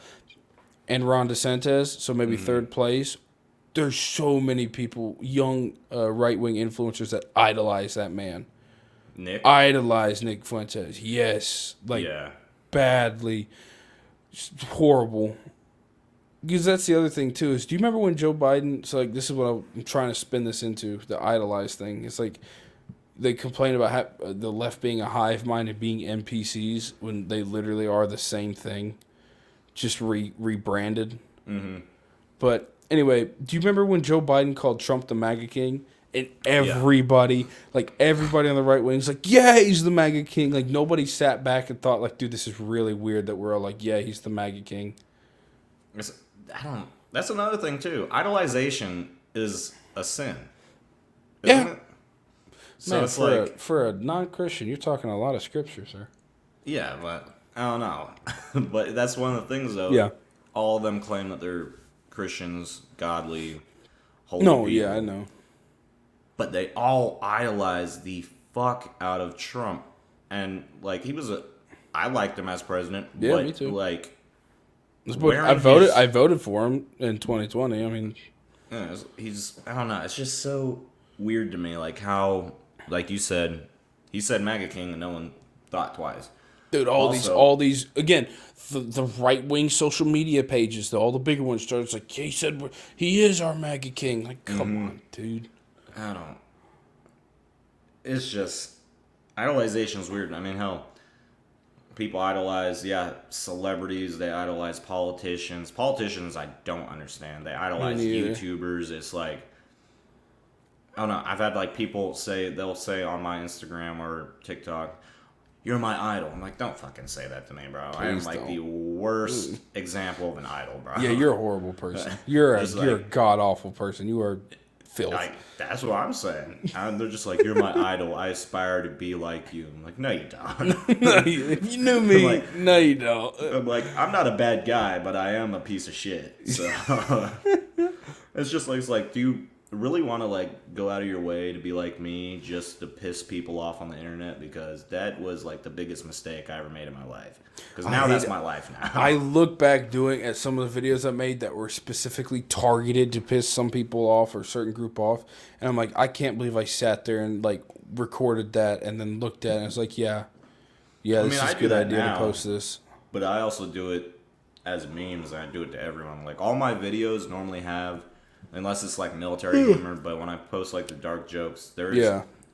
and Ron DeSantis, so maybe third place. There's so many people, young right-wing influencers that idolize that man. Idolize Nick Fuentes. Yes. Badly. Just horrible. Because that's the other thing, too, is do you remember when Joe Biden, so like this is what I'm trying to spin this into, the idolize thing. It's like they complain about the left being a hive mind and being NPCs when they literally are the same thing, just rebranded. Mm-hmm. But anyway, do you remember when Joe Biden called Trump the MAGA king? And everybody on the right wing is like, yeah, he's the MAGA king. Like, nobody sat back and thought, like, dude, this is really weird that we're all like, yeah, he's the MAGA king. That's another thing, too. Idolization is a sin. Isn't it? So man, it's for a non-Christian, you're talking a lot of scripture, sir. Yeah, but I don't know. But that's one of the things, though. Yeah. All of them claim that they're Christians, godly, holy people. Yeah, I know. But they all idolize the fuck out of Trump. And, like, I liked him as president. Yeah, but, me too. Like, I voted for him in 2020. I mean, I don't know. It's just so weird to me, like how, like you said, he said MAGA king and no one thought twice. Dude, all these again, the right wing social media pages, all the bigger ones started like, he said he is our MAGA king. Like, come on, dude. I don't. It's just idolization is weird. I mean, hell, people idolize, celebrities. They idolize politicians. Politicians, I don't understand. They idolize YouTubers. It's like, I don't know. I've had like people they'll say on my Instagram or TikTok, "You're my idol." I'm like, don't fucking say that to me, bro. I am Please like don't. the worst example of an idol, bro. Yeah, you're a horrible person. You're a Just you're a like- god awful person. You are filth. That's what I'm saying. And they're just like, "You're my idol. I aspire to be like you." I'm like, no, you don't. No, if you knew me, Like- no, you don't. I'm like, I'm not a bad guy, but I am a piece of shit. So it's like, do you really want to like go out of your way to be like me just to piss people off on the internet? Because that was like the biggest mistake I ever made in my life. Because now hate that's it. my life now. I look back at some of the videos I made that were specifically targeted to piss some people off or a certain group off, and I'm like, I can't believe I sat there and like recorded that and then looked at it and I was like, yeah, this is I a do good that idea now. to post this. But I also do it as memes, and I do it to everyone. Like, all my videos normally have, unless it's like military humor, but when I post like the dark jokes,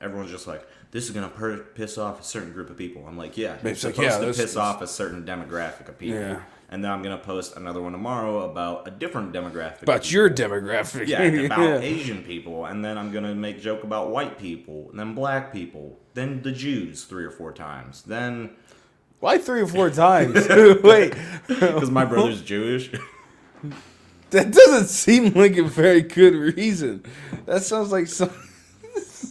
everyone's just like, this is gonna piss off a certain group of people. I'm like, yeah, it's like, supposed to this- piss off a certain demographic of people. Yeah. And then I'm gonna post another one tomorrow about a different demographic. About your demographic. yeah, about Asian people, and then I'm gonna make joke about white people, and then black people, then the Jews 3 or 4 times, then Why 3 or 4 times? Wait, because my brother's Jewish. that doesn't seem like a very good reason. That sounds like some.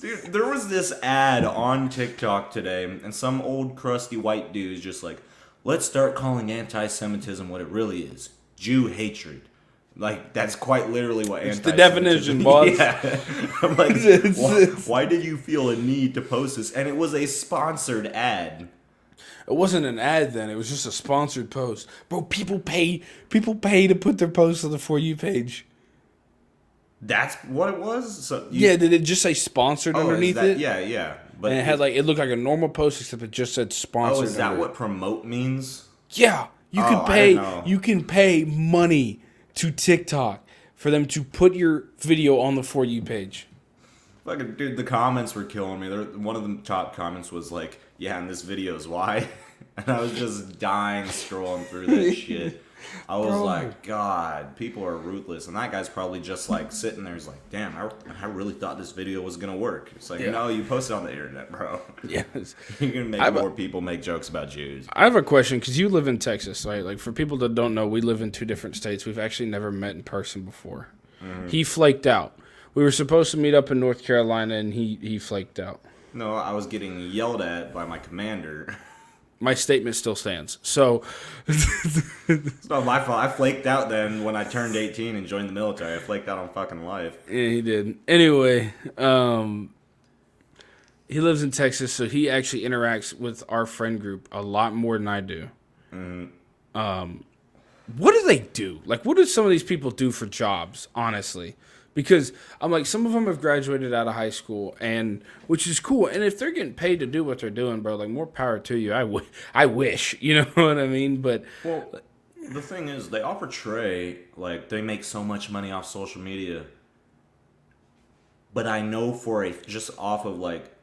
Dude, there was this ad on TikTok today, and some old crusty white dude's just like, let's start calling anti-Semitism what it really is: Jew hatred. Like, that's quite literally what It's the anti-Semitism- definition, boss. Yeah. I'm like, It's- why did you feel a need to post this? And it was a sponsored ad. It wasn't an ad then. It was just a sponsored post. Bro, people pay to put their posts on the For You page. That's what it was? So Yeah, did it just say sponsored oh, is underneath that- it? Yeah. But And it looked like a normal post except it just said sponsored. oh, is that under it. what promote means? Yeah, you Oh, can I pay. didn't know. You can pay money to TikTok for them to put your video on the For You page. Fucking dude, the comments were killing me. One of the top comments was like, "Yeah, and this video is why," and I was just dying scrolling through that shit. I was Bro. like, God, people are ruthless, and that guy's probably just like sitting there. He's like, "Damn, I really thought this video was gonna work." It's like, Yeah. no, you posted on the internet, bro. Yes. You're gonna make I've- more people make jokes about Jews. I have a question because you live in Texas, right? Like for people that don't know, we live in 2 different states. We've actually never met in person before. He flaked out. We were supposed to meet up in North Carolina, and he flaked out. No, I was getting yelled at by my commander. My statement still stands. So, It's not my fault. I flaked out then when I turned 18 and joined the military. I flaked out on fucking life. yeah, he did. Anyway, he lives in Texas, so he actually interacts with our friend group a lot more than I do. What do they do? Like, what do some of these people do for jobs, honestly? Because I'm like, some of them have graduated out of high school, and which is cool. And if they're getting paid to do what they're doing, bro, like more power to you. I wish, you know what I mean? But Well, the thing is, they all portray like they make so much money off social media. But I know just off of like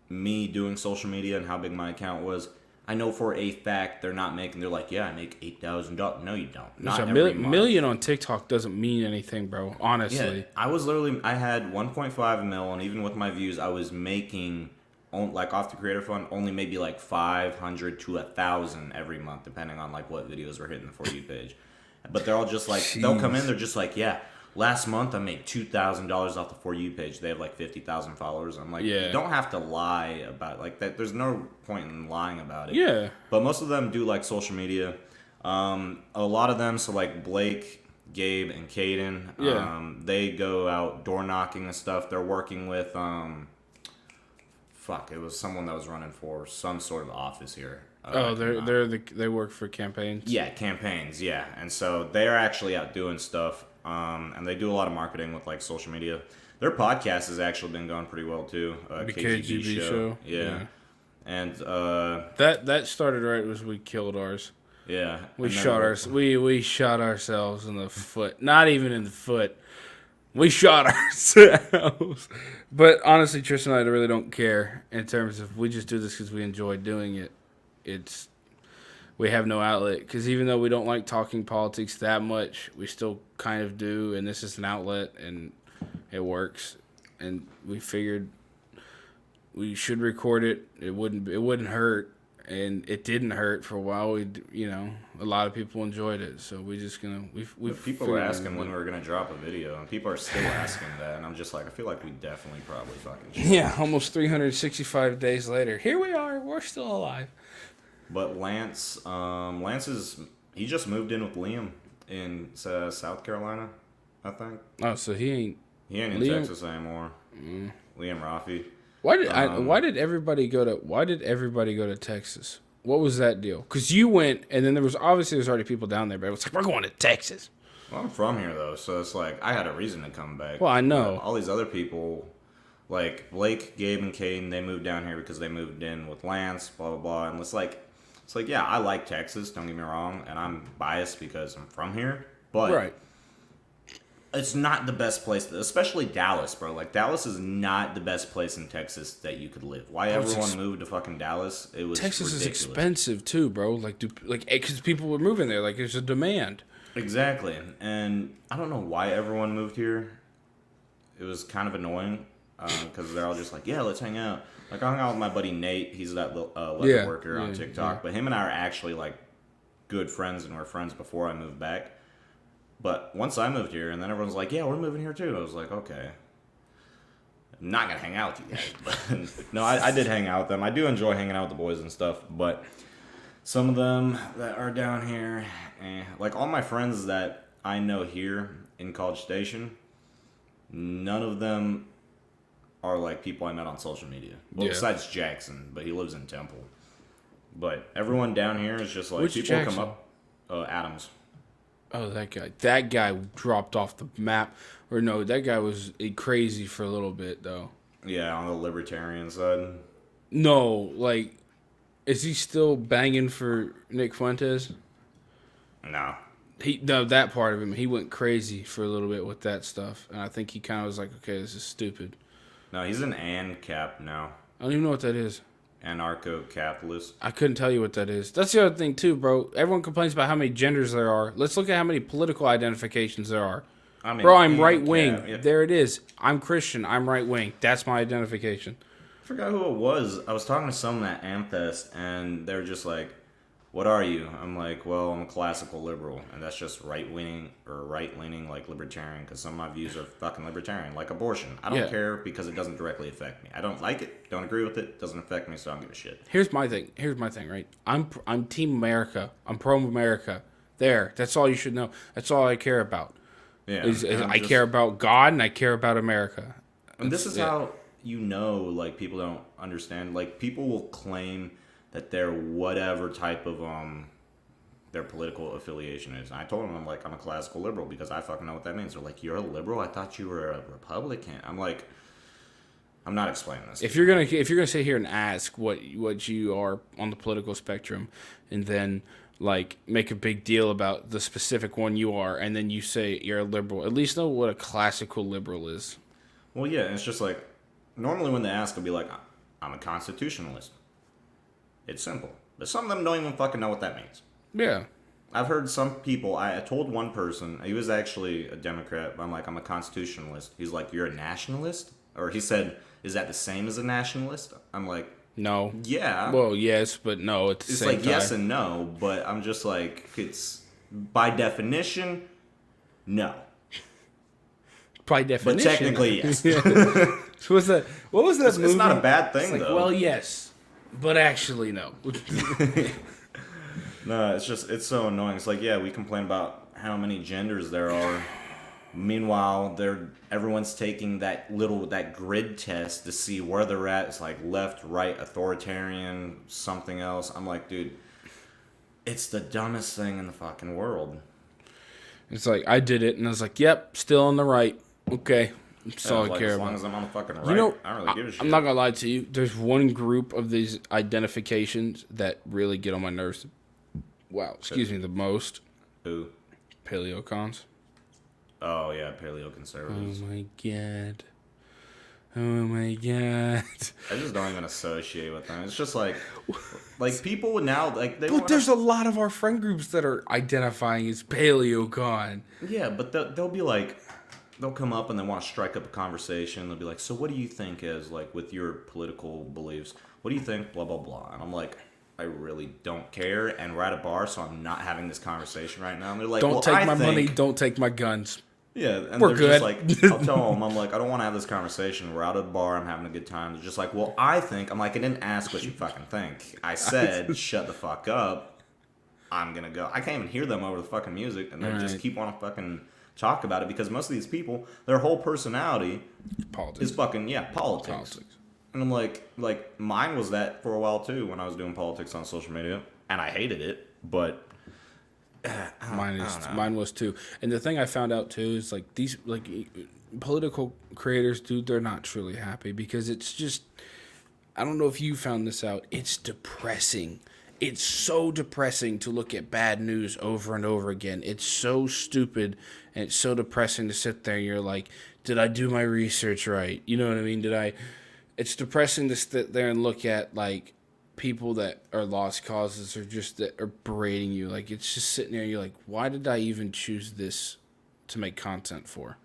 me doing social media and how big my account was, I know for a fact they're not making. They're like, yeah, I make $8,000. No, you don't. Not a every month. million on TikTok doesn't mean anything, bro. Honestly. Yeah, I had 1.5 mil, and even with my views, I was making, like off the creator fund, only maybe like 500 to 1,000 every month, depending on like what videos were hitting the For You page. But they're all just like, they'll come in, they're just like, yeah, last month I made $2,000 off the For You page. They have like 50,000 followers. I'm like, Yeah. you don't have to lie about like that. There's no point in lying about it. Yeah. But most of them do like social media. A lot of them, so like Blake, Gabe, and Caden, Yeah. they go out door knocking and stuff. They're working with it was someone that was running for some sort of office here. They work for campaigns. Yeah, campaigns, yeah. And so they're actually out doing stuff. And they do a lot of marketing with like social media. Their podcast has actually been going pretty well too. The KGB show. Yeah. And That started right as we killed ours. yeah. We And then shot we shot ourselves in the foot. Not even in the foot. We shot ourselves. But honestly, Tristan and I really don't care in terms of we just do this because we enjoy doing it. We have no outlet because even though we don't like talking politics that much, we still kind of do, and this is an outlet and it works. And we figured we should record it. It wouldn't hurt, and it didn't hurt for a while. A lot of people enjoyed it, so we're just gonna People were asking when we were gonna drop a video, and people are still asking that, and I'm just like, I feel like we definitely probably fucking should. Yeah, almost 365 days later, here we are. We're still alive. But Lance, he just moved in with Liam in South Carolina, I think. Oh, so he ain't in Liam? Texas anymore. Liam Rafi. Why did everybody go to Texas? What was that deal? Because you went, and then there was already people down there, but it was like, we're going to Texas. Well, I'm from here though, so it's like I had a reason to come back. Well, I know. But all these other people, like Blake, Gabe, and Caden, they moved down here because they moved in with Lance, blah blah blah, and it's like, yeah, I like Texas. Don't get me wrong, and I'm biased because I'm from here, but Right. it's not the best place, especially Dallas, bro. Like, Dallas is not the best place in Texas that you could live. Why everyone moved to fucking Dallas? It was Texas ridiculous. is expensive too, bro. Because people were moving there. Like, there's a demand. Exactly, and I don't know why everyone moved here. It was kind of annoying because they're all just like, yeah, let's hang out. Like, I hung out with my buddy Nate. He's that leather worker on TikTok. But him and I are actually, like, good friends, and we're friends before I moved back. But once I moved here, and then everyone's like, yeah, we're moving here too. I was like, okay. I'm not going to hang out with you guys. But no, I did hang out with them. I do enjoy hanging out with the boys and stuff. But some of them that are down here, like all my friends that I know here in College Station, none of them are like people I met on social media. Well, besides Jackson, but he lives in Temple. But everyone down here is just like, Which people Jackson? come up. Adams. Oh, that guy. That guy dropped off the map. Or no, that guy was crazy for a little bit, though. Yeah, on the libertarian side. No, like, is he still banging for Nick Fuentes? No. No, that part of him, he went crazy for a little bit with that stuff. And I think he kind of was like, okay, this is stupid. No, he's an ANCAP now. I don't even know what that is. Anarcho-capitalist. I couldn't tell you what that is. That's the other thing, too, bro. Everyone complains about how many genders there are. Let's look at how many political identifications there are. I mean, Bro, I'm right wing. Yeah. There it is. I'm Christian. I'm right wing. That's my identification. I forgot who it was. I was talking to someone at Amfest, and they're just like, what are you? I'm like, well, I'm a classical liberal, and that's just right-wing or right-leaning, like libertarian, because some of my views are fucking libertarian, like abortion. I don't care because it doesn't directly affect me. I don't like it, don't agree with it, doesn't affect me, so I don't give a shit. Here's my thing, right? I'm Team America. I'm pro-America. There. That's all you should know. That's all I care about. Yeah. I care about God, and I care about America. And this is how you know, like, people don't understand. Like, people will claim that they're whatever type of their political affiliation is. And I told them, I'm like, I'm a classical liberal because I fucking know what that means. They're like, you're a liberal? I thought you were a Republican. I'm like, I'm not explaining this. If you're gonna sit here and ask what you are on the political spectrum, and then like make a big deal about the specific one you are, and then you say you're a liberal, at least know what a classical liberal is. Well, yeah, and it's just like, normally when they ask, they'll be like, I'm a constitutionalist. It's simple. But some of them don't even fucking know what that means. Yeah. I've heard some people, I told one person, he was actually a Democrat, but I'm like, I'm a constitutionalist. He's like, you're a nationalist? Or he said, is that the same as a nationalist? I'm like, no. Yeah. Well, yes, but no. It's like time. Yes and no, but I'm just like, it's by definition, no. By definition. But technically, yes. What was that movie? It's not a bad thing, it's like, though. Well, yes, but actually, no. No, it's so annoying. It's like, yeah, we complain about how many genders there are. Meanwhile, everyone's taking that grid test to see where they're at. It's like left, right, authoritarian, something else. I'm like, dude, it's the dumbest thing in the fucking world. It's like, I did it, and I was like, yep, still on the right. Okay. That's all I care about. As long as I'm on the fucking right, I don't really give a shit. I'm not going to lie to you. There's one group of these identifications that really get on my nerves. Wow. Excuse me, the most. Who? Paleocons. Oh, yeah, paleo-conservatives. Oh, my God. Oh, my God. I just don't even associate with them. It's just like people would now, like, they But there's a lot of our friend groups that are identifying as Paleocon. Yeah, but they'll be like, they'll come up and they want to strike up a conversation. They'll be like, so what do you think is, like, with your political beliefs? What do you think? Blah, blah, blah. And I'm like, I really don't care, and we're at a bar, so I'm not having this conversation right now. And they're like, Don't well, take I my think, money. Don't take my guns. Yeah, and We're they're good. just like, I'll tell them, I'm like, I don't want to have this conversation. We're out at a bar, I'm having a good time. They're just like, well, I think, I'm like, I didn't ask what you fucking think. I said, shut the fuck up. I'm gonna go. I can't even hear them over the fucking music, and they just keep on fucking talk about it because most of these people, their whole personality Politics. is fucking politics. And I'm like mine was that for a while too when I was doing politics on social media, and I hated it, but. Mine was too. And the thing I found out too is like these like political creators, dude, they're not truly happy because it's just, I don't know if you found this out. It's depressing. It's so depressing to look at bad news over and over again. It's so stupid and it's so depressing to sit there and you're like, did I do my research right? You know what I mean? It's depressing to sit there and look at like people that are lost causes or just that are berating you. Like, it's just sitting there and you're like, why did I even choose this to make content for?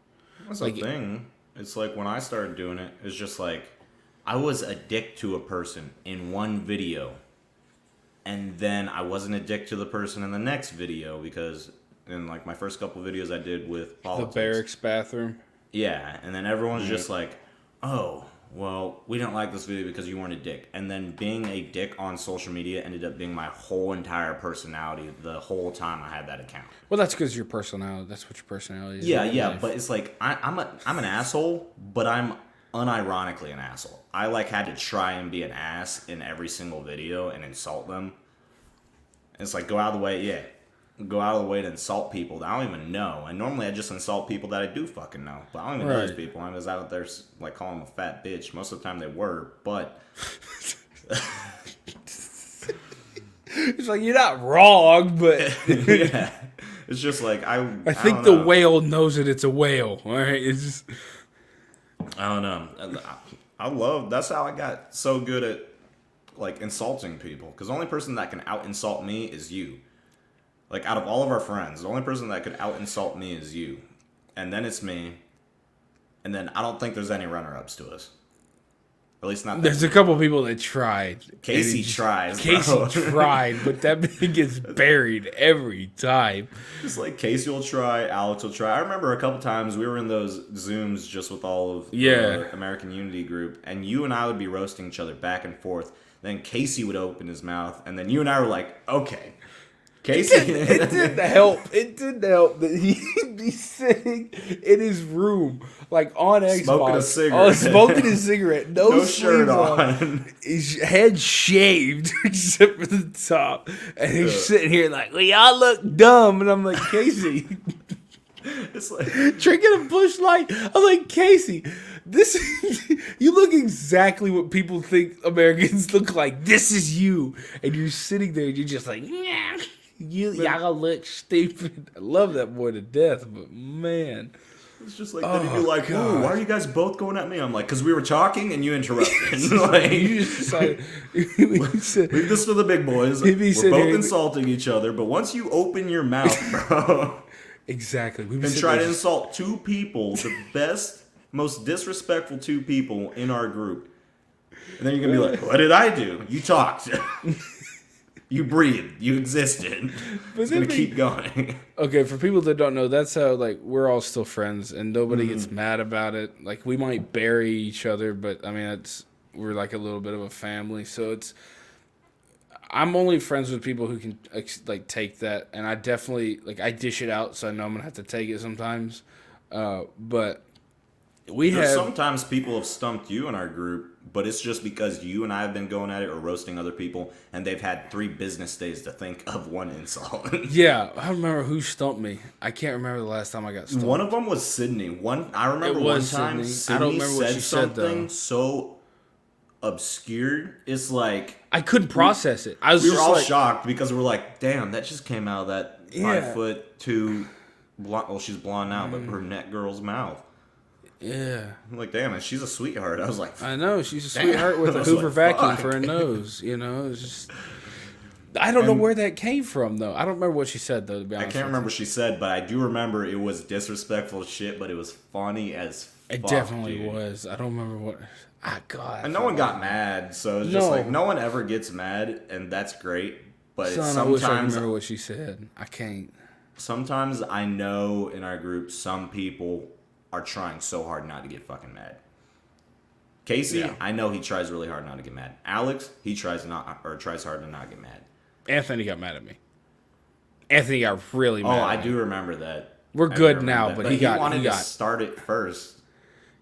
That's like, the thing. It's like when I started doing it, it's just like I was a dick to a person in one video. And then I wasn't a dick to the person in the next video because in like my first couple videos I did with politics. The barracks bathroom. Yeah, and then everyone's just like, oh, well, we didn't like this video because you weren't a dick. And then being a dick on social media ended up being my whole entire personality the whole time I had that account. Well, that's because your personality. That's what your personality is. Yeah, but it's like I'm an asshole, but I'm unironically an asshole. I like had to try and be an ass in every single video and insult them. It's like go out of the way to insult people that I don't even know. And normally I just insult people that I do fucking know. But I don't even know those people. I was out there like calling them a fat bitch. Most of the time they were, but it's like you're not wrong, but yeah. It's just like I think the whale knows that it's a whale. All right, it's just I don't know. That's how I got so good at like insulting people. Because the only person that can out insult me is you. Like out of all of our friends, the only person that could out insult me is you, and then it's me, and then I don't think there's any runner ups to us. At least not. There's a couple people that tried. Casey tries. Casey bro. tried, but that man gets buried every time. Just like Casey will try, Alex will try. I remember a couple times we were in those Zooms just with all of the American Unity group, and you and I would be roasting each other back and forth. Then Casey would open his mouth, and then you and I were like, okay. Casey. It didn't help. It didn't help that he'd be sitting in his room, like on Xbox, smoking a cigarette, smoking a cigarette, no shirt on, his head shaved except for the top, and he's sitting here like, "Well, y'all look dumb," and I'm like, Casey, it's like drinking a Busch Light. I'm like, Casey, this you look exactly what people think Americans look like. This is you, and you're sitting there, and you're just like, yeah. Y'all look stupid. I love that boy to death, but man. It's just like, then you're like, whoa, why are you guys both going at me? I'm like, because we were talking and you interrupted. Like, you just decided, leave this to the big boys. We're both insulting each other, but once you open your mouth, bro. Exactly. And try to insult two people, the best, most disrespectful two people in our group. And then you're going to be like, what did I do? You talked. You breathed. You existed. It's going to keep going. Okay, for people that don't know, that's how, like, we're all still friends, and nobody gets mad about it. Like, we might bury each other, but, I mean, we're like a little bit of a family, so I'm only friends with people who can, like, take that, and I definitely, like, I dish it out, so I know I'm going to have to take it sometimes, but sometimes people have stumped you in our group, but it's just because you and I have been going at it or roasting other people, and they've had 3 business days to think of one insult. Yeah, I don't remember who stumped me. I can't remember the last time I got stumped. One of them was Sydney. I remember one time Sydney I don't remember what she said, something so obscure. It's like I couldn't process it. We were all shocked because we're like, damn, that just came out of that 5'2" blonde. Well, she's blonde now, but her net girl's mouth. Yeah. I'm like, damn, and she's a sweetheart. I was like, I know, she's a sweetheart with a Hoover vacuum for a nose, you know? It's just I don't know where that came from, though. I don't remember what she said, though, to be I honest. can't remember what she said, but I do remember it was disrespectful as shit, but it was funny as fuck. It definitely dude. was. I don't remember what. God. And no one got mad, so it's just like no one ever gets mad, and that's great. But Son, I wish I remember what she said. I can't. Sometimes I know in our group some people are trying so hard not to get fucking mad. Casey, Yeah. I know he tries really hard not to get mad. Alex, he tries hard to not get mad. Anthony got mad at me. Anthony got really mad. Oh, I at me. do remember that. We're I do good remember now, that. but he wanted got. to start it first.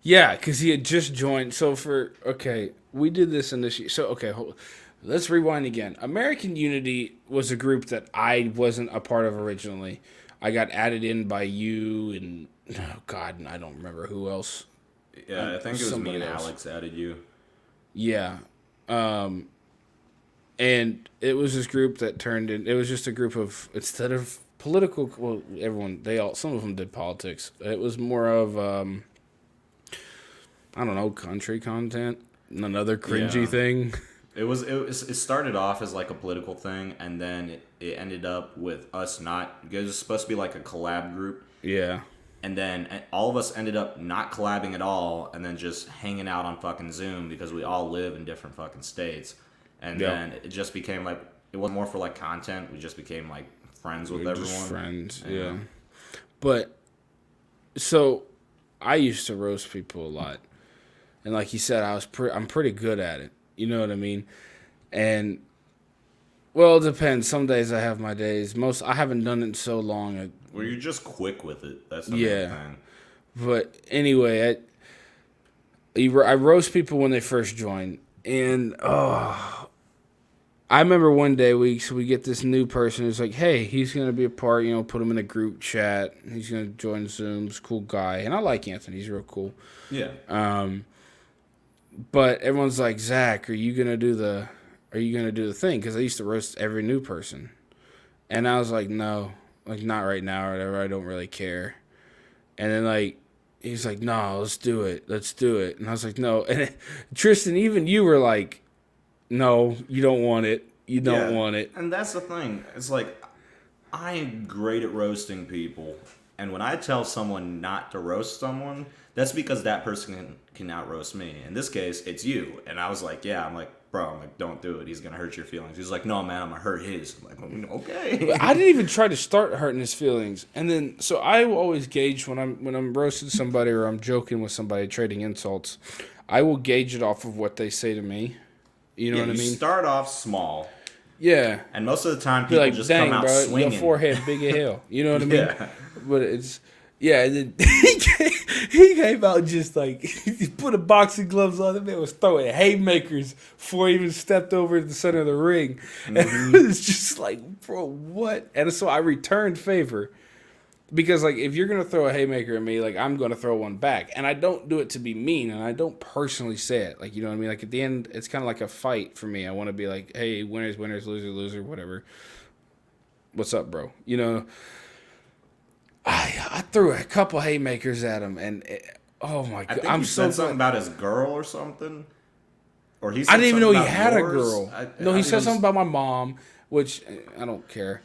Yeah, because he had just joined. So we did this initially. So let's rewind again. American Unity was a group that I wasn't a part of originally. I got added in by you and I don't remember who else. Yeah, I think it was me somebody and else. Alex added you. Yeah, and it was this group that turned in. It was just a group of, instead of political. Well, some of them did politics. It was more of I don't know, country content. Another cringy thing. It started off as like a political thing, and then it ended up with us not, because it was supposed to be like a collab group, Yeah. and then all of us ended up not collabing at all, and then just hanging out on fucking Zoom because we all live in different fucking states, and then it just became like, it wasn't more for like content. We just became like friends with everyone. Just friends, yeah. But so I used to roast people a lot, and like you said, I'm pretty good at it. You know what I mean? And well, it depends. Some days I have my days. I haven't done it in so long. Well, you're just quick with it. That's the main thing. But anyway, I roast people when they first join, and I remember one day we get this new person who's like, hey, he's gonna be a part. Put him in a group chat. He's gonna join Zoom. He's a cool guy, and I like Anthony. He's real cool. Yeah. But everyone's like, Zach, are you gonna do the thing? Because I used to roast every new person, and I was like, no, like not right now or whatever. I don't really care. And then like he's like, no, let's do it, and I was like, no. And Tristan, even you were like, no, you don't want it. You don't want it. And that's the thing. It's like, I'm great at roasting people. And when I tell someone not to roast someone, that's because that person can out roast me. In this case, it's you. And I was like, bro, don't do it. He's going to hurt your feelings. He's like, no, man, I'm going to hurt his. I'm like, okay. I didn't even try to start hurting his feelings. And then, so I will always gauge when I'm roasting somebody or I'm joking with somebody, trading insults, I will gauge it off of what they say to me. You know what I mean? Start off small. Yeah. And most of the time, people like, just dang, come out bro, swinging. Your forehead big as hell. You know what I mean? Yeah. But it's, yeah, and then he came out just like, he put a boxing gloves on. The man was throwing haymakers before he even stepped over the center of the ring. And it was just like, bro, what? And so I returned favor. Because, like, if you're going to throw a haymaker at me, like, I'm going to throw one back. And I don't do it to be mean, and I don't personally say it. Like, you know what I mean? Like, at the end, it's kind of like a fight for me. I want to be like, hey, winners, winners, loser, loser, whatever. What's up, bro? You know, I threw a couple haymakers at him, and oh, my God. I'm so said something about his girl or something. Or he said I didn't even know he about had yours. a girl. He said something about my mom, which I don't care.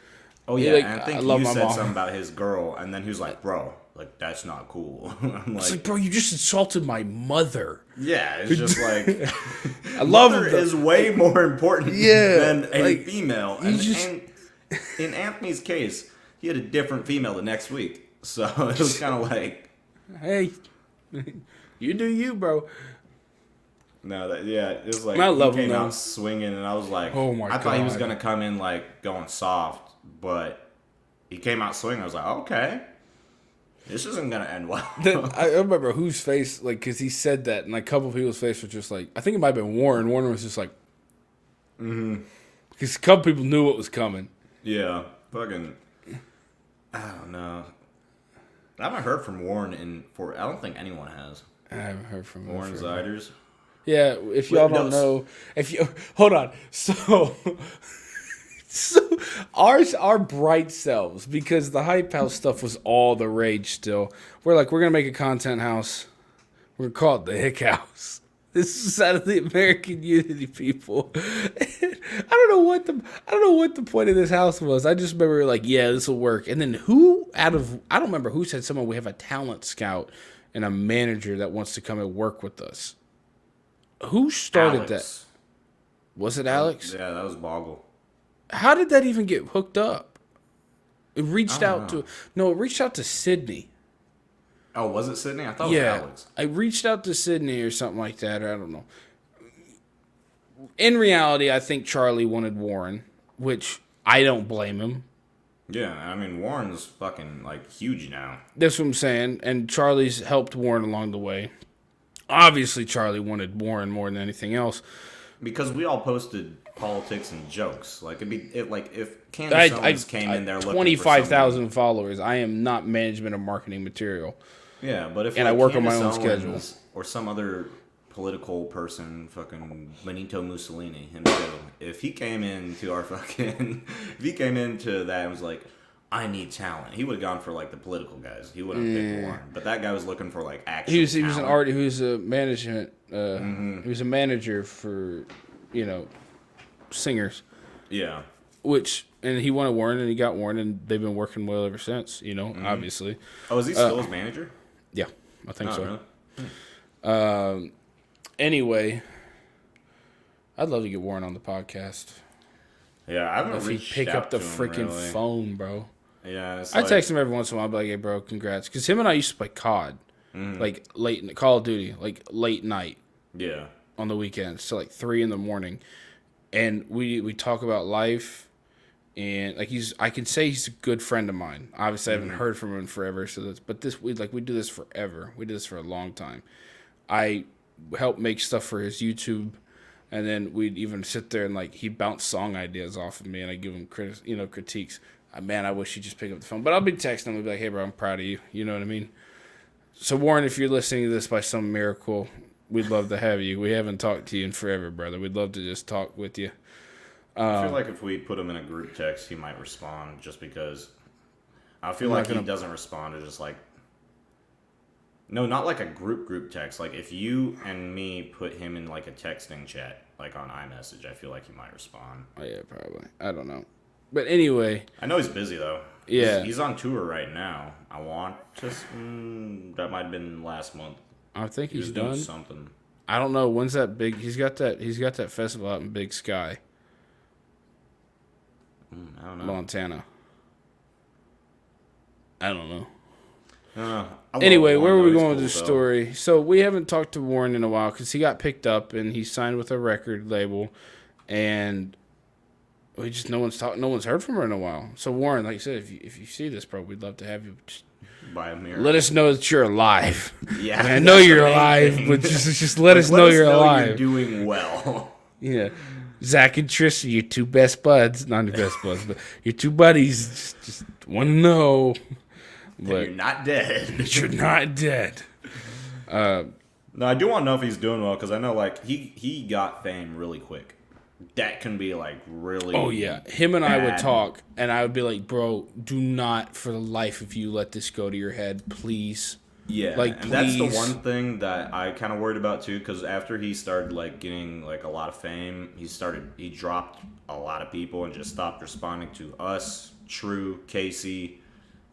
Oh, yeah, like, and I think love you my said mom. something about his girl, and then he was like, bro, like, that's not cool. I'm It's like, bro, you just insulted my mother. yeah, it's just like, I love mother him. is way more important than a like, female. And in Anthony's case, he had a different female the next week. So it was kind of like, hey, you do you, bro. no, it was like, I love he him, came though. out swinging, and I was like, Oh, my I thought he was God. going to come in, like, going soft, but he came out swinging. I was like, okay, this isn't going to end well. I remember whose face, like, because he said that, and like, a couple of people's face were just like, I think it might have been Warren. Warren was just like, because a couple people knew what was coming. Yeah, fucking, I don't know. I haven't heard from Warren I don't think anyone has. I haven't heard from him. Warren Ziders. Yeah, if y'all don't know, hold on, so our bright selves, because the Hype House stuff was all the rage still. We're gonna make a content house. We're gonna call it the Hick House. This is out of the American Unity people. I don't know what the point of this house was. I just remember like, yeah, this will work. And then I don't remember who said someone we have a talent scout and a manager that wants to come and work with us. Who started Alex. that? Was it Alex? Yeah, that was Boggle. How did that even get hooked up? It reached I out don't to it reached out to Sydney. Oh, was it Sydney? I thought Yeah, it was Alex. I reached out to Sydney or something like that, or I don't know. In reality, I think Charlie wanted Warren, which I don't blame him. Yeah, I mean Warren's fucking like huge now. That's what I'm saying, and Charlie's helped Warren along the way. Obviously, Charlie wanted Warren more than anything else. Because we all posted politics and jokes. Like if Candace Owens came in there looking 25,000 followers. I am not management or marketing material. Yeah, but if And like, I work on my Candace own Owens schedule. or some other political person, fucking Benito Mussolini himself, if he came into our fucking, if he came into that and was like, I need talent, he would have gone for like the political guys. He wouldn't have picked Warren. But that guy was looking for like actual. He was an talent. artist. He was a management. He was a manager for, singers. Yeah. And he wanted Warren, and he got Warren, and they've been working well ever since. Obviously. Oh, is he still his manager? Yeah, I think so. Really? Anyway, I'd love to get Warren on the podcast. Yeah, I haven't If he reached pick out up the to him, freaking really. phone, bro. Yeah, it's I like, text him every once in a while, be like, "Hey, bro, congrats," because him and I used to play COD, like late in Call of Duty, like late night Yeah. on the weekends, so like 3 a.m, and we talk about life, and like I can say he's a good friend of mine. Obviously, I haven't heard from him in forever, we do this forever. We do this for a long time. I help make stuff for his YouTube. And then we'd even sit there and like he bounced song ideas off of me, and I give him critiques. Man, I wish he'd just pick up the phone. But I'll be texting him and be like, "Hey, bro, I'm proud of you." You know what I mean? So Warren, if you're listening to this by some miracle, we'd love to have you. We haven't talked to you in forever, brother. We'd love to just talk with you. I feel like if we put him in a group text, he might respond. Just because I feel like he doesn't respond to just like. No, not like a group text. Like if you and me put him in like a texting chat, like on iMessage, I feel like he might respond. Oh yeah, probably. I don't know. But anyway, I know he's busy though. Yeah. He's on tour right now. I want to. That might have been last month. I think He he's was doing done. something. I don't know when's that big. He's got that festival out in Big Sky, I don't know. Montana. I don't know. I don't know. I love Anyway, Warren, where were though. we He's going cool, with this though. story? So we haven't talked to Warren in a while because he got picked up and he signed with a record label, and no one's heard from her in a while. So Warren, like I said, if you see this, bro, we'd love to have you. Just By a mirror. let us know that you're alive. Yeah, I mean, I that's know the you're main alive, thing. but just let us know you're alive. You're doing well. Yeah. Zach and Tristan, your two best buds. Not your best buds, but your two buddies. Just want to know. That But you're not dead. that you're not dead. No, I do want to know if he's doing well because I know like he got fame really quick. That can be like really. Oh, yeah. Him and I would bad. talk, and I would be like, bro, do not for the life of you let this go to your head, please. Yeah, Like, and that's the please. one thing that I kind of worried about too, because after he started like getting like a lot of fame, he dropped a lot of people and just stopped responding to us, True, Casey,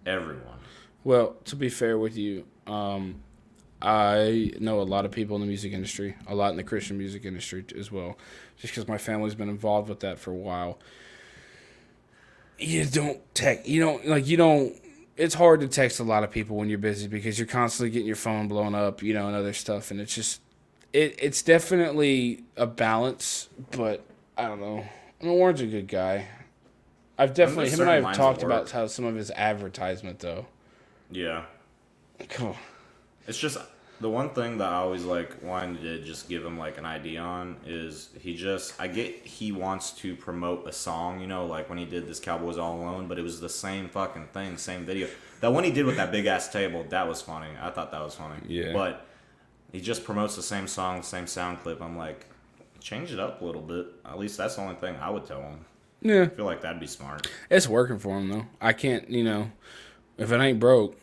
everyone. Well, to be fair with you, I know a lot of people in the music industry, a lot in the Christian music industry as well, just because my family's been involved with that for a while. You don't, it's hard to text a lot of people when you're busy because you're constantly getting your phone blown up, and other stuff, and it's just, it's definitely a balance, but I don't know. I mean, Warren's a good guy. Him and I certain have lines talked of work. about how some of his advertisement, though. Yeah. Come on. It's just the one thing that I always like wanted to just give him like an idea on is I get he wants to promote a song, like when he did this Cowboys All Alone, but it was the same fucking thing, same video. That one he did with that big ass table, that was funny. I thought that was funny. Yeah. But he just promotes the same song, same sound clip. I'm like, change it up a little bit. At least that's the only thing I would tell him. Yeah. I feel like that'd be smart. It's working for him, though. I can't, if it ain't broke,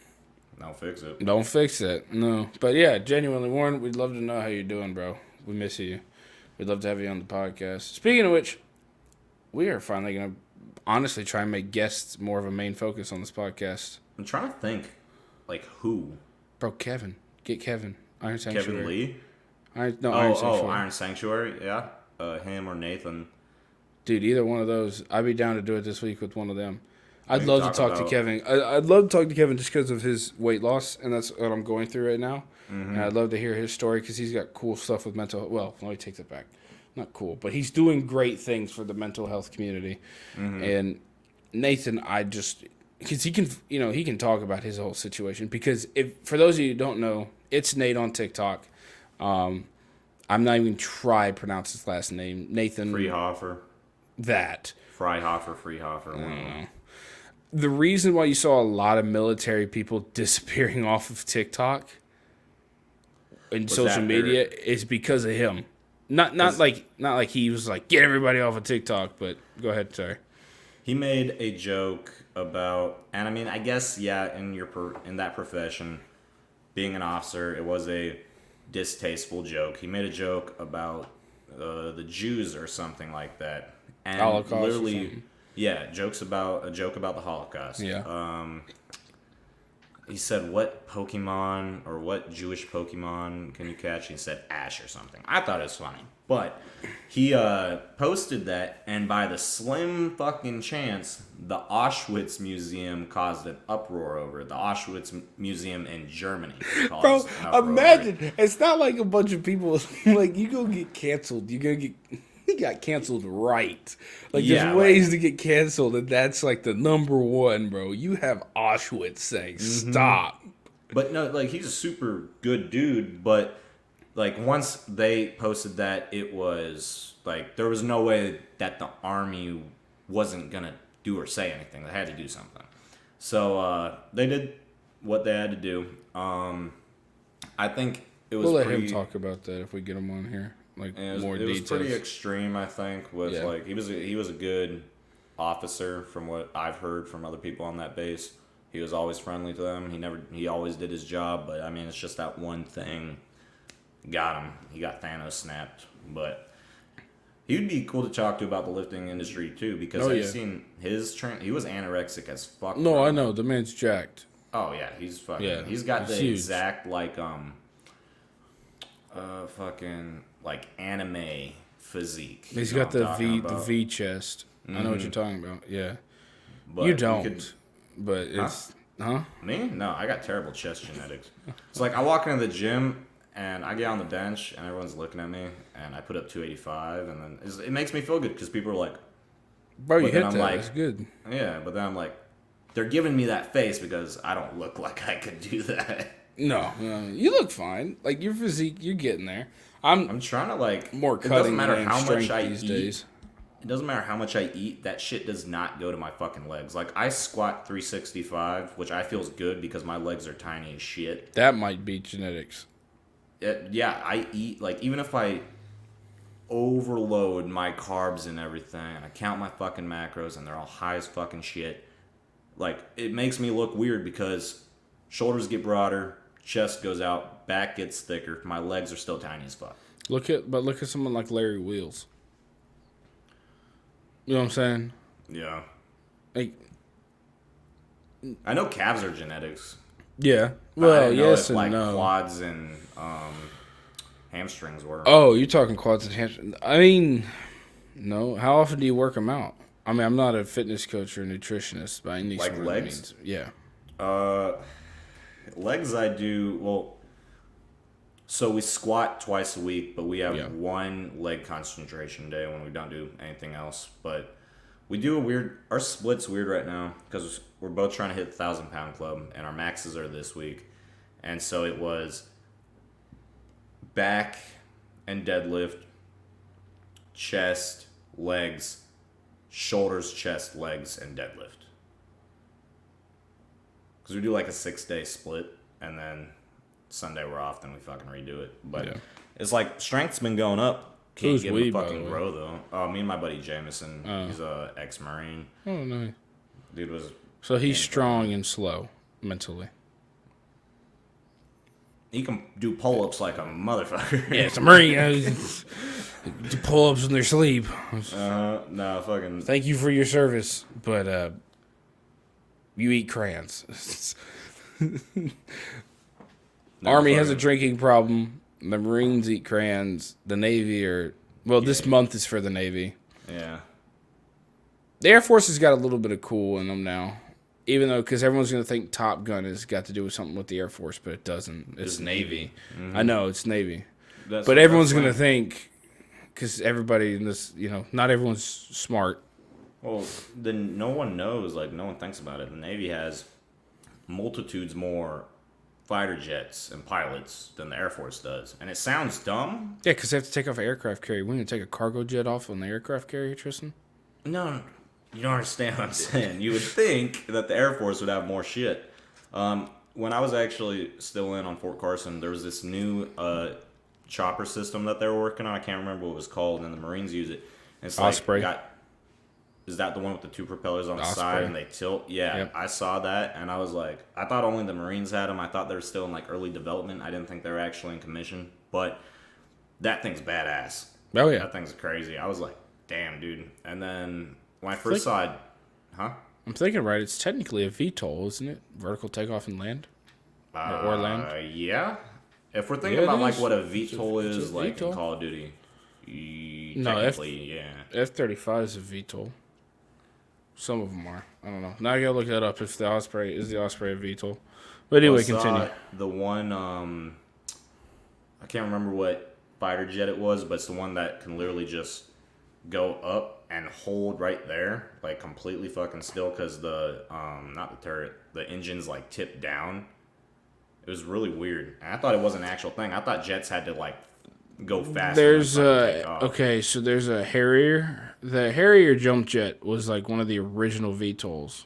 Now fix it. don't fix it. No. But yeah, genuinely, Warren, we'd love to know how you're doing, bro. We miss you. We'd love to have you on the podcast. Speaking of which, we are finally going to honestly try and make guests more of a main focus on this podcast. I'm trying to think, like, who? Bro, Kevin. Get Kevin. Iron Sanctuary. Kevin Lee? Iron Oh, Sanctuary. Iron Sanctuary, yeah. Him or Nathan. Dude, either one of those. I'd be down to do it this week with one of them. I'd We love to talk talk to about- Kevin. I'd love to talk to Kevin just because of his weight loss, and that's what I'm going through right now. Mm-hmm. And I'd love to hear his story because he's got cool stuff with mental. Well, let me take that back. Not cool, but he's doing great things for the mental health community. Mm-hmm. And Nathan, I just because he can, he can talk about his whole situation. Because if for those of you who don't know, it's Nate on TikTok. I'm not even try to pronounce his last name. Nathan. Freehofer. That. Freehofer. One of them. The reason why you saw a lot of military people disappearing off of TikTok and social that media is because of him. Not like he was like get everybody off of TikTok, but go ahead, sorry. He made a joke about, and I mean, I guess yeah, in that profession, being an officer, it was a distasteful joke. He made a joke about the Jews or something like that, and Holocaust or literally, something. yeah, a joke about the Holocaust. Yeah. He said, "What Pokemon or what Jewish Pokemon can you catch?" He said Ash or something. I thought it was funny, but he posted that, and by the slim fucking chance, the Auschwitz Museum caused an uproar over it. The Auschwitz Museum in Germany caused Bro, an uproar over it. imagine it's not like a bunch of people like you go get canceled. He got canceled right. Like Yeah, there's ways to get canceled, and that's like the number one, bro. You have Auschwitz saying stop. But no, like he's a super good dude. But like once they posted that, it was like there was no way that the army wasn't gonna do or say anything. They had to do something. So they did what they had to do. I think it was. We'll let pretty, him talk about that if we get him on here. Like It more was details. pretty extreme, I think. With Yeah. like he was a good officer from what I've heard from other people on that base. He was always friendly to them. He always did his job. But I mean, it's just that one thing got him. He got Thanos snapped. But he'd be cool to talk to about the lifting industry too, because Oh, I've yeah. sing his he was anorexic as fuck. No, bro. I know the man's jacked. Oh yeah, he's fucking. Yeah, he's got he's the huge. exact like fucking like anime physique. He's You know got what the I'm talking the about? V chest. I know what you're talking about. Yeah, But you we don't, could- but it's huh? Me? No, I got terrible chest genetics. It's like I walk into the gym and I get on the bench and everyone's looking at me and I put up 285 and then it makes me feel good because people are like, Bro, you But then hit I'm that. like- It's good. yeah, but then I'm like, they're giving me that face because I don't look like I could do that. No, you look fine. Like your physique, you're getting there. I'm I'm trying to like more It doesn't cutting matter than how much strength I these eat. days. It doesn't matter how much I eat. That shit does not go to my fucking legs. Like I squat 365, which I feel is good because my legs are tiny as shit. That might be genetics. Yeah, I eat like even if I overload my carbs and everything, and I count my fucking macros and they're all high as fucking shit. Like it makes me look weird because shoulders get broader, chest goes out, back gets thicker, my legs are still tiny as fuck. Look at someone like Larry Wheels. You know what I'm saying? Yeah, Like, I know calves are genetics. yeah. But I Well, didn't know yes if, and like no. quads and hamstrings were. Oh, you're talking quads and hamstrings. I mean, no. How often do you work them out? I mean, I'm not a fitness coach or a nutritionist by any Like sort of legs? means. Yeah. Legs I do, well, so we squat twice a week, but we have Yeah. one leg concentration day when we don't do anything else. But we do our split's weird right now because we're both trying to hit the 1,000-pound club and our maxes are this week. And so it was back and deadlift, chest, legs, shoulders, chest, legs, and deadlift. Because we do like a 6-day split, and then Sunday we're off, then we fucking redo it. But Yeah. it's like strength's been going up. Can't Who's give we, a by the fucking way? row though. Me and my buddy Jameson. He's a ex-marine. Oh, no. Dude was. So he's strong and slow mentally. He can do pull-ups like a motherfucker. Yeah, it's a Marine. pull-ups in their sleep. No, fucking. Thank you for your service, but you eat crayons. No, Army has a fucking- drinking problem. The Marines eat crayons. The Navy this month is for the Navy. Yeah. The Air Force has got a little bit of cool in them now. Even though, because everyone's going to think Top Gun has got to do with something with the Air Force, but it doesn't. It's Just Navy. Mm-hmm. I know, it's Navy. That's But what- everyone's that's going to why- think, because everybody in this, not everyone's smart. Well, then no one knows. Like, no one thinks about it. The Navy has multitudes more fighter jets and pilots than the Air Force does. And it sounds dumb. Yeah, because they have to take off an aircraft carrier. We're going to take a cargo jet off on the aircraft carrier, Tristan? No, you don't understand what I'm saying. You would think that the Air Force would have more shit. When I was actually still in on Fort Carson, there was this new chopper system that they were working on. I can't remember what it was called, and the Marines use it. And it's Osprey. Is that the one with the two propellers on the Osprey. side and they tilt? Yeah, Yep. I saw that, and I was like, I thought only the Marines had them. I thought they were still in like early development. I didn't think they were actually in commission, but that thing's badass. Oh, yeah. That thing's crazy. I was like, damn, dude. And then when I first saw it, I'm thinking right. It's technically a VTOL, isn't it? Vertical takeoff and land? Or land? Yeah. If we're thinking Yeah, it about like is. what a VTOL It's a is, like VTOL. in Call of Duty, No, technically, yeah. F-35 is a VTOL. Some of them are. I don't know. Now I gotta look that up if the Osprey is the Osprey a VTOL. But anyway, continue. The one, I can't remember what fighter jet it was, but it's the one that can literally just go up and hold right there, like completely fucking still, because the, not the turret, the engine's like tipped down. It was really weird. And I thought it was an actual thing. I thought jets had to like go fast. There's so there's a Harrier. The Harrier jump jet was like one of the original VTOLs,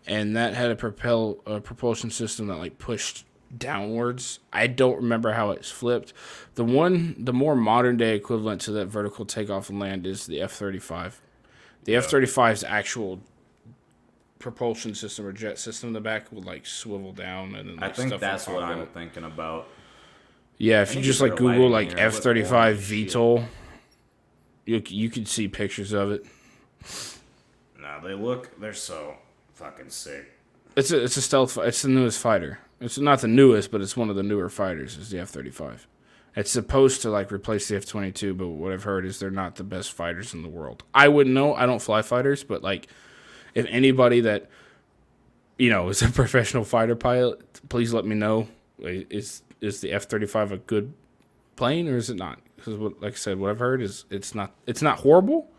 and that had a propulsion system that like pushed downwards. I don't remember how it's flipped. The more modern day equivalent to that vertical takeoff and land is the F-35. The F-35's actual propulsion system or jet system in the back would like swivel down, and then I like, think stuff that's would what pop I'm up. thinking about. Yeah, if I you think just you like put a Google lighting like here, it looked F-35 boring as shit. VTOL, you could see pictures of it. No, they're so fucking sick. It's a stealth. It's the newest fighter. It's not the newest, but it's one of the newer fighters. Is the F-35. It's supposed to like replace the F-22, but what I've heard is they're not the best fighters in the world. I wouldn't know. I don't fly fighters, but like, if anybody that is a professional fighter pilot, please let me know. Is the F-35 a good plane or is it not? Because like I said, what I've heard is it's not horrible,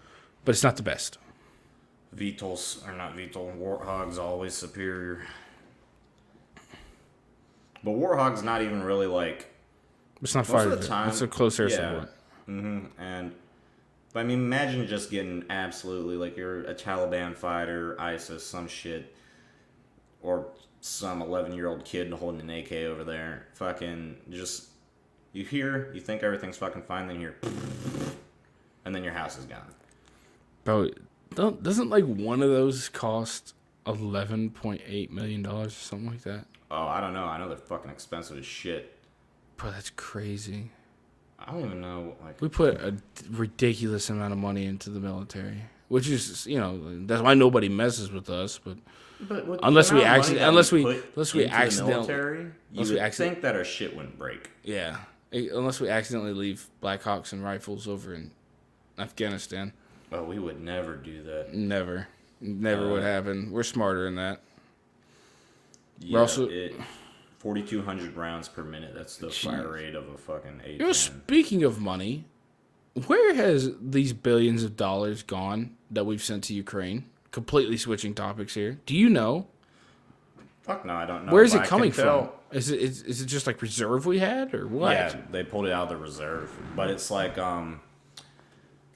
but it's not the best. VTOLs are not VTOL. Warthog's always superior. But Warthog's not even really like. It's not Most fighter. of the time, It's a close air yeah. support. And but I mean, imagine just getting absolutely like you're a Taliban fighter, ISIS, some shit, or some 11-year-old kid holding an AK over there. Fucking just you think everything's fucking fine, then you hear, and then your house is gone. Bro, doesn't like one of those cost $11.8 million or something like that? Oh, I don't know. I know they're fucking expensive as shit. Bro, that's crazy. I don't even know. Like, We put a ridiculous amount of money into the military, which is that's why nobody messes with us. But with unless the we amount of money accidentally, that unless we put into the accidentally, military, you unless we would accident- think that our shit wouldn't break. yeah, unless we accidentally leave Blackhawks and rifles over in Afghanistan. Oh, we would never do that. Never would happen. We're smarter than that. Yeah, also- 4,200 rounds per minute. That's the fire rate of a fucking A-10. Speaking of money, where has these billions of dollars gone that we've sent to Ukraine? Completely switching topics here. Do you know? Fuck no, I don't know. Where is but it I coming can from? tell- Is it just like reserve we had or what? Yeah, they pulled it out of the reserve. But it's like,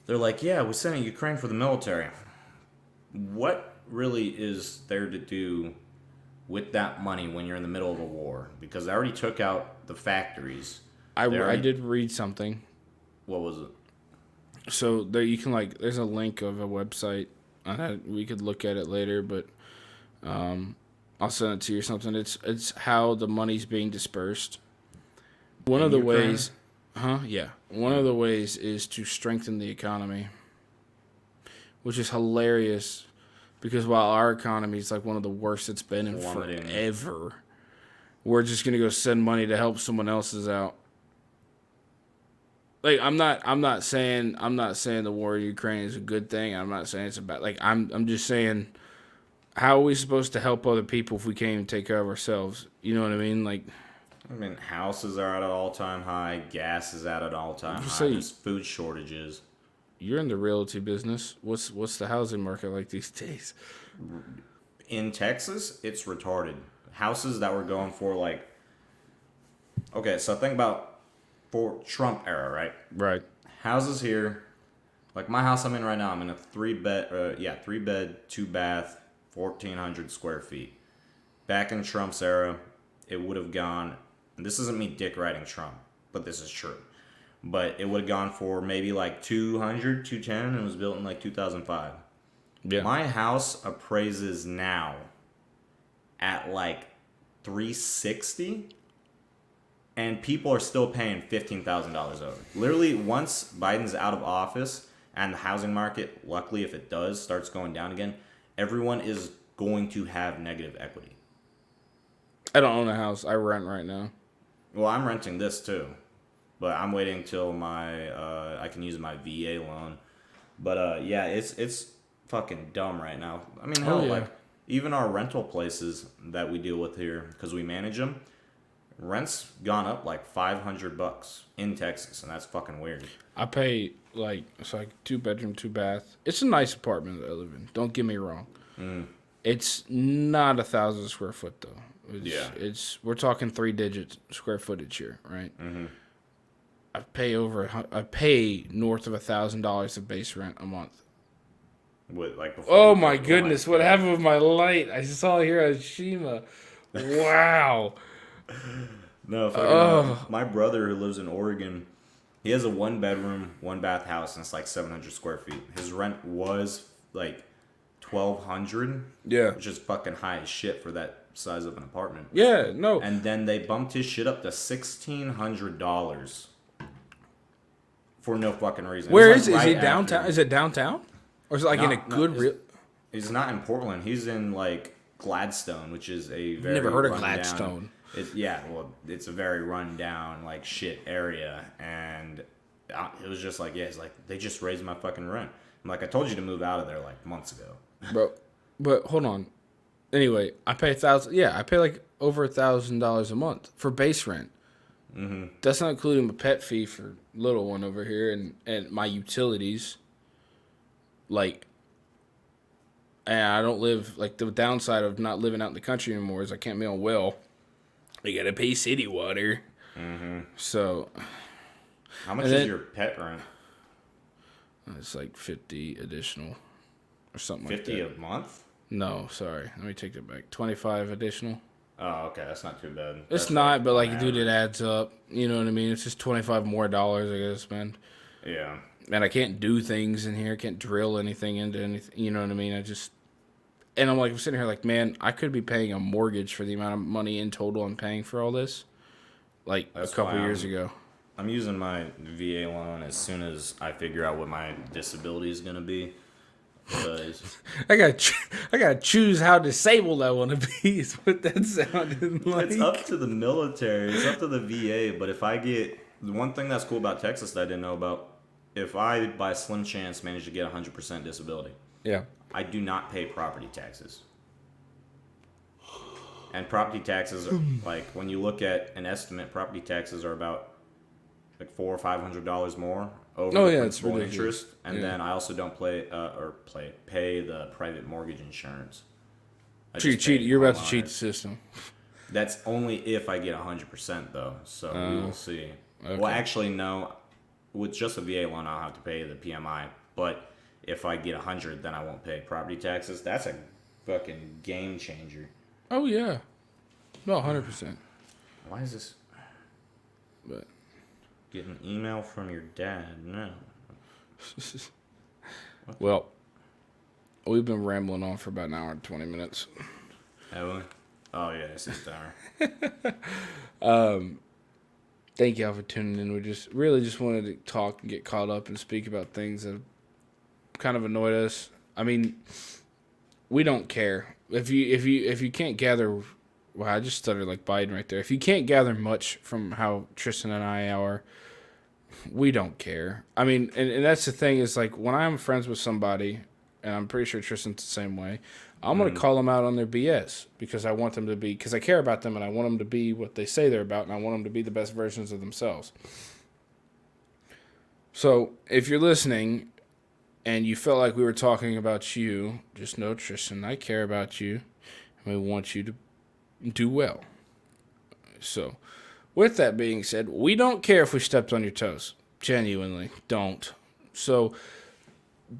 they're like, yeah, we sent it to Ukraine for the military. What really is there to do with that money when you're in the middle of a war? Because they already took out the factories. I already- did read something. What was it? So there you can there's a link of a website. We could look at it later, but I'll send it to you or something. It's how the money's being dispersed. One of the Ukraine? ways, Yeah. One of the ways is to strengthen the economy, which is hilarious because while our economy is like one of the worst it's been in Plummeting. forever, we're just gonna go send money to help someone else's out. Like I'm not saying the war in Ukraine is a good thing. I'm not saying it's a bad. Like I'm just saying, how are we supposed to help other people if we can't even take care of ourselves? You know what I mean? Like, I mean, houses are at an all-time high. Gas is at an all-time high. So There's food shortages. you're in the realty business. What's the housing market like these days? In Texas, it's retarded. Houses that were going for like, okay, so think about for Trump era, right? Right. Houses here, like my house I'm in right now, I'm in a three bed, 2 bath, 1,400 square feet. Back in Trump's era, it would have gone, and this isn't me dick riding Trump, but this is true. But it would have gone for maybe like 200, 210, and it was built in like 2005. Yeah. My house appraises now at like 360, and people are still paying $15,000 over. Literally, once Biden's out of office and the housing market, luckily if it does, starts going down again, everyone is going to have negative equity. I don't own a house. I rent right now. Well, I'm renting this too, but I'm waiting till my I can use my VA loan. But yeah, it's fucking dumb right now. I mean, hell, yeah. like even our rental places that we deal with here because we manage them, rent's gone up like $500 in Texas, and that's fucking weird. I pay like it's like 2 bedroom, 2 bath. It's a nice apartment that I live in. Don't get me wrong. It's not 1,000 square foot though. It's we're talking 3-digit square footage here, right? Mm-hmm. I pay north of $1,000 of base rent a month. With like Oh my goodness! What happened with my light? I saw here a Shima. Wow. No, fucking, my brother who lives in Oregon, he has a 1 bedroom, 1 bath house, and it's like 700 square feet. His rent was like 1,200. Yeah. Which is fucking high as shit for that size of an apartment. Yeah. No. And then they bumped his shit up to $1,600 for no fucking reason. Where It's is like it? Is right it downtown? after- Is it downtown? Or is it like in a good real? He's not in Portland. He's in like Gladstone, which is a very Never heard of rundown- Gladstone. It's a very rundown like shit area, and it was just like, yeah, it's like they just raised my fucking rent. I'm like, I told you to move out of there like months ago. Bro, but hold on. Anyway, I pay $1,000. Yeah, I pay like over $1,000 a month for base rent. Mm-hmm. That's not including my pet fee for little one over here and my utilities. Like, and I don't live like the downside of not living out in the country anymore is I can't be on well. I gotta pay city water. Mm-hmm. So, how much is your pet rent? It's like 50 additional or something 50 like that. 50 a month? No, sorry. Let me take that back. 25 additional. Oh, okay. That's not too bad. It's That's not, but like, dude, average. it adds up. You know what I mean? It's just $25 more I gotta spend. Yeah. And I can't do things in here. Can't drill anything into anything. You know what I mean? And I'm like, I'm sitting here like, man, I could be paying a mortgage for the amount of money in total I'm paying for all this. Like That's a couple why years ago. I'm using my VA loan as soon as I figure out what my disability is gonna be. Because I gotta choose how disabled I want to be. Is what that sounded like. it's up to the military. It's up to the VA. But if I get the one thing that's cool about Texas that I didn't know about, if I by slim chance manage to get 100% disability, Yeah. I do not pay property taxes. And property taxes are like when you look at an estimate, property taxes are about like $400 or $500 more over the it's principal and ridiculous. interest. And then I also don't pay the private mortgage insurance. I just pay You're about to homeowners. cheat the system. That's only if I get 100% though. So we will see. Okay. Well, actually, no. With just a VA loan, I'll have to pay the PMI. But if I get 100, then I won't pay property taxes. That's a fucking game changer. Oh yeah. No, 100%. Why is this? But Get an email from your dad. No. well, we've been rambling on for about an hour and 20 minutes. Have we? Oh yeah, it's his timer. thank y'all for tuning in. We just wanted to talk and get caught up and speak about things that kind of annoyed us. I mean, we don't care if you can't gather. Well, I just stuttered like Biden right there. If you can't gather much from how Tristan and I are, we don't care. I mean, and that's the thing is like when I'm friends with somebody, and I'm pretty sure Tristan's the same way, I'm going to call them out on their BS because I want them to be, because I care about them and I want them to be what they say they're about and I want them to be the best versions of themselves. So if you're listening and you felt like we were talking about you, just know, Tristan, I care about you and we want you to do well. So with that being said, we don't care if we stepped on your toes. Genuinely, don't. So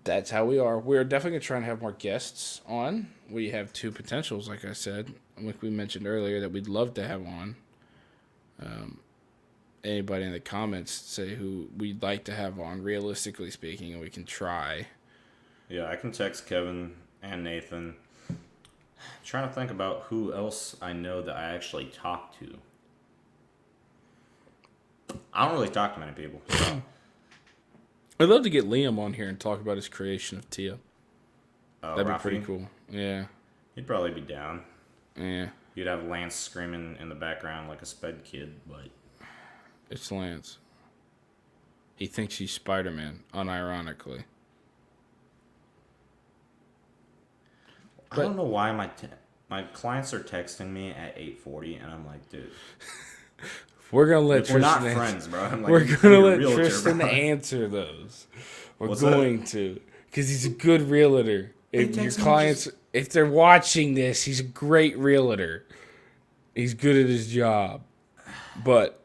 that's how we are. We're definitely going to try and have more guests on. We have 2 potentials, like I said, like we mentioned earlier, that we'd love to have on. Anybody in the comments say who we'd like to have on, realistically speaking, and we can try. Yeah, I can text Kevin and Nathan. Trying to think about who else I know that I actually talk to. I don't really talk to many people. So. I'd love to get Liam on here and talk about his creation of Tia. That'd Rafi, be pretty cool. Yeah. He'd probably be down. Yeah. You'd have Lance screaming in the background like a sped kid, but... It's Lance. He thinks he's Spider-Man, unironically. I don't know why my clients are texting me at 8:40, and I'm like, dude... We're gonna let we're Tristan not friends, bro. I'm like, we're gonna let realtor, Tristan bro. answer those. We're What's going to, because he's a good realtor. If your clients, if they're watching this, he's a great realtor. He's good at his job. But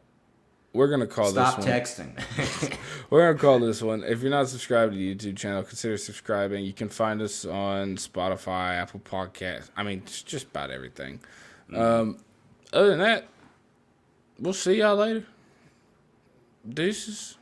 we're gonna call Stop this one. texting. We're gonna call this one. If you're not subscribed to the YouTube channel, consider subscribing. You can find us on Spotify, Apple Podcasts. I mean, it's just about everything. Other than that, we'll see y'all later. Deuces.